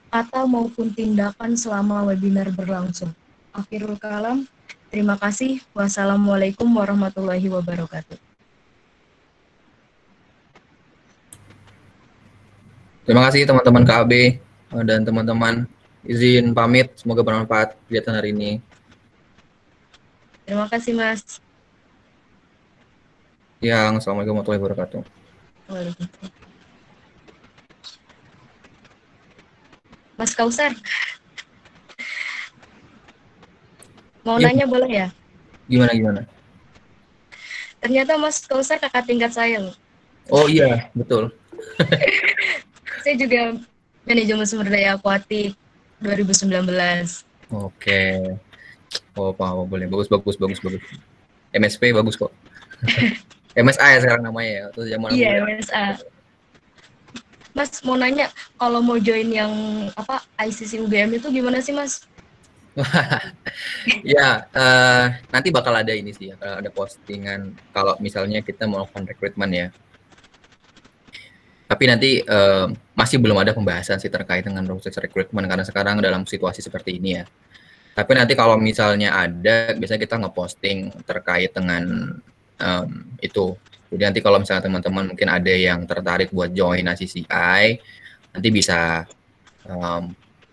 atau maupun tindakan selama webinar berlangsung. Akhirul kalam, terima kasih. Wassalamualaikum warahmatullahi wabarakatuh. Terima kasih teman-teman KB dan teman-teman. Izin pamit, semoga bermanfaat kegiatan hari ini. Terima kasih, Mas. Assalamualaikum warahmatullahi wabarakatuh. Waalaikumsalam. Mas Kausar, mau Ya, nanya boleh ya? gimana? Ternyata Mas Kausar kakak tingkat saya loh. Oh iya, betul. Saya juga manajemen sumber daya akuatik 2019. Oke. Oh, paham, boleh. Bagus. MSP bagus kok. MSA ya sekarang namanya ya. Itu zaman Iya, muda. MSA. Mas mau nanya, kalau mau join yang ICC UGM itu gimana sih, Mas? Ya, nanti bakal ada ini sih, ada postingan kalau misalnya kita melakukan rekrutmen ya. Tapi nanti masih belum ada pembahasan sih terkait dengan proses rekrutmen karena sekarang dalam situasi seperti ini ya. Tapi nanti kalau misalnya ada, biasanya kita ngeposting terkait dengan itu. Jadi nanti kalau misalnya teman-teman mungkin ada yang tertarik buat join ACCI, nanti bisa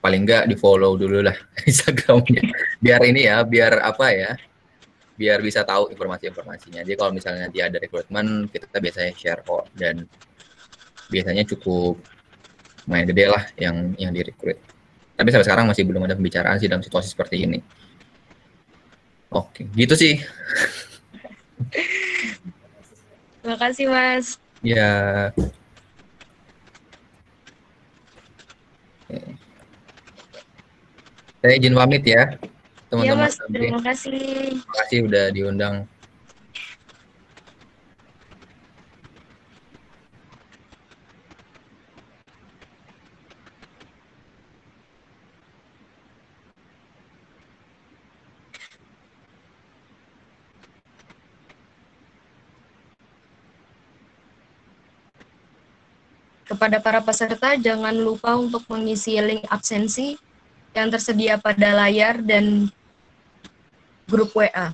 paling nggak di follow dulu lah Instagramnya. Biar ini ya, biar apa ya, biar bisa tahu informasi-informasinya. Jadi kalau misalnya nanti ada rekrutmen, kita biasanya share kok, dan biasanya cukup lumayan gede lah yang direkrut. Tapi sampai sekarang masih belum ada pembicaraan sih dalam situasi seperti ini. Oke, gitu sih. Terima kasih, Mas. Ya, saya izin pamit ya, Iya, teman-teman. Mas. Terima kasih. Terima kasih udah diundang. Kepada para peserta, jangan lupa untuk mengisi link absensi yang tersedia pada layar dan grup WA.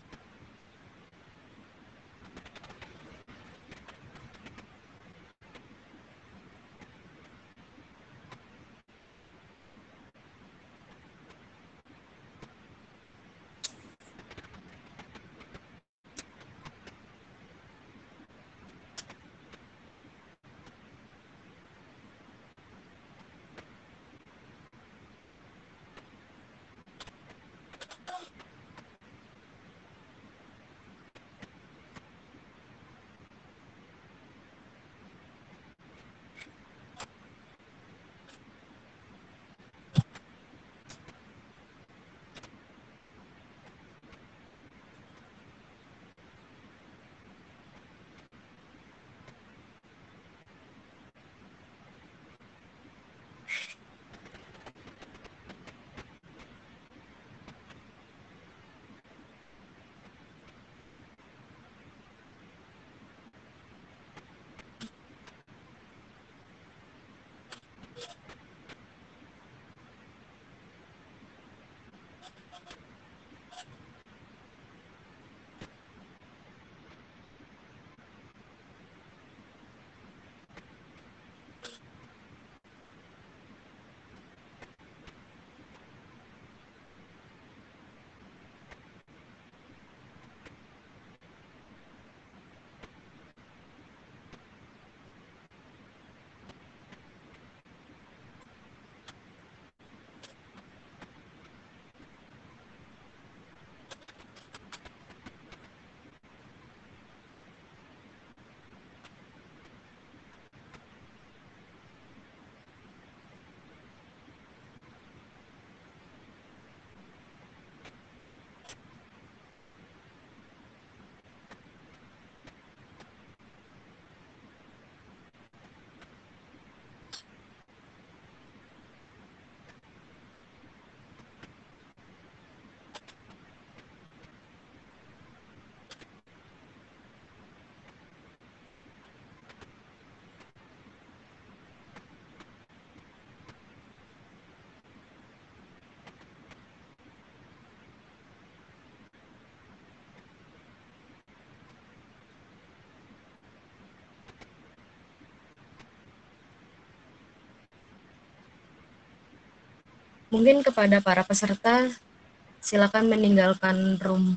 Mungkin kepada para peserta, silakan meninggalkan room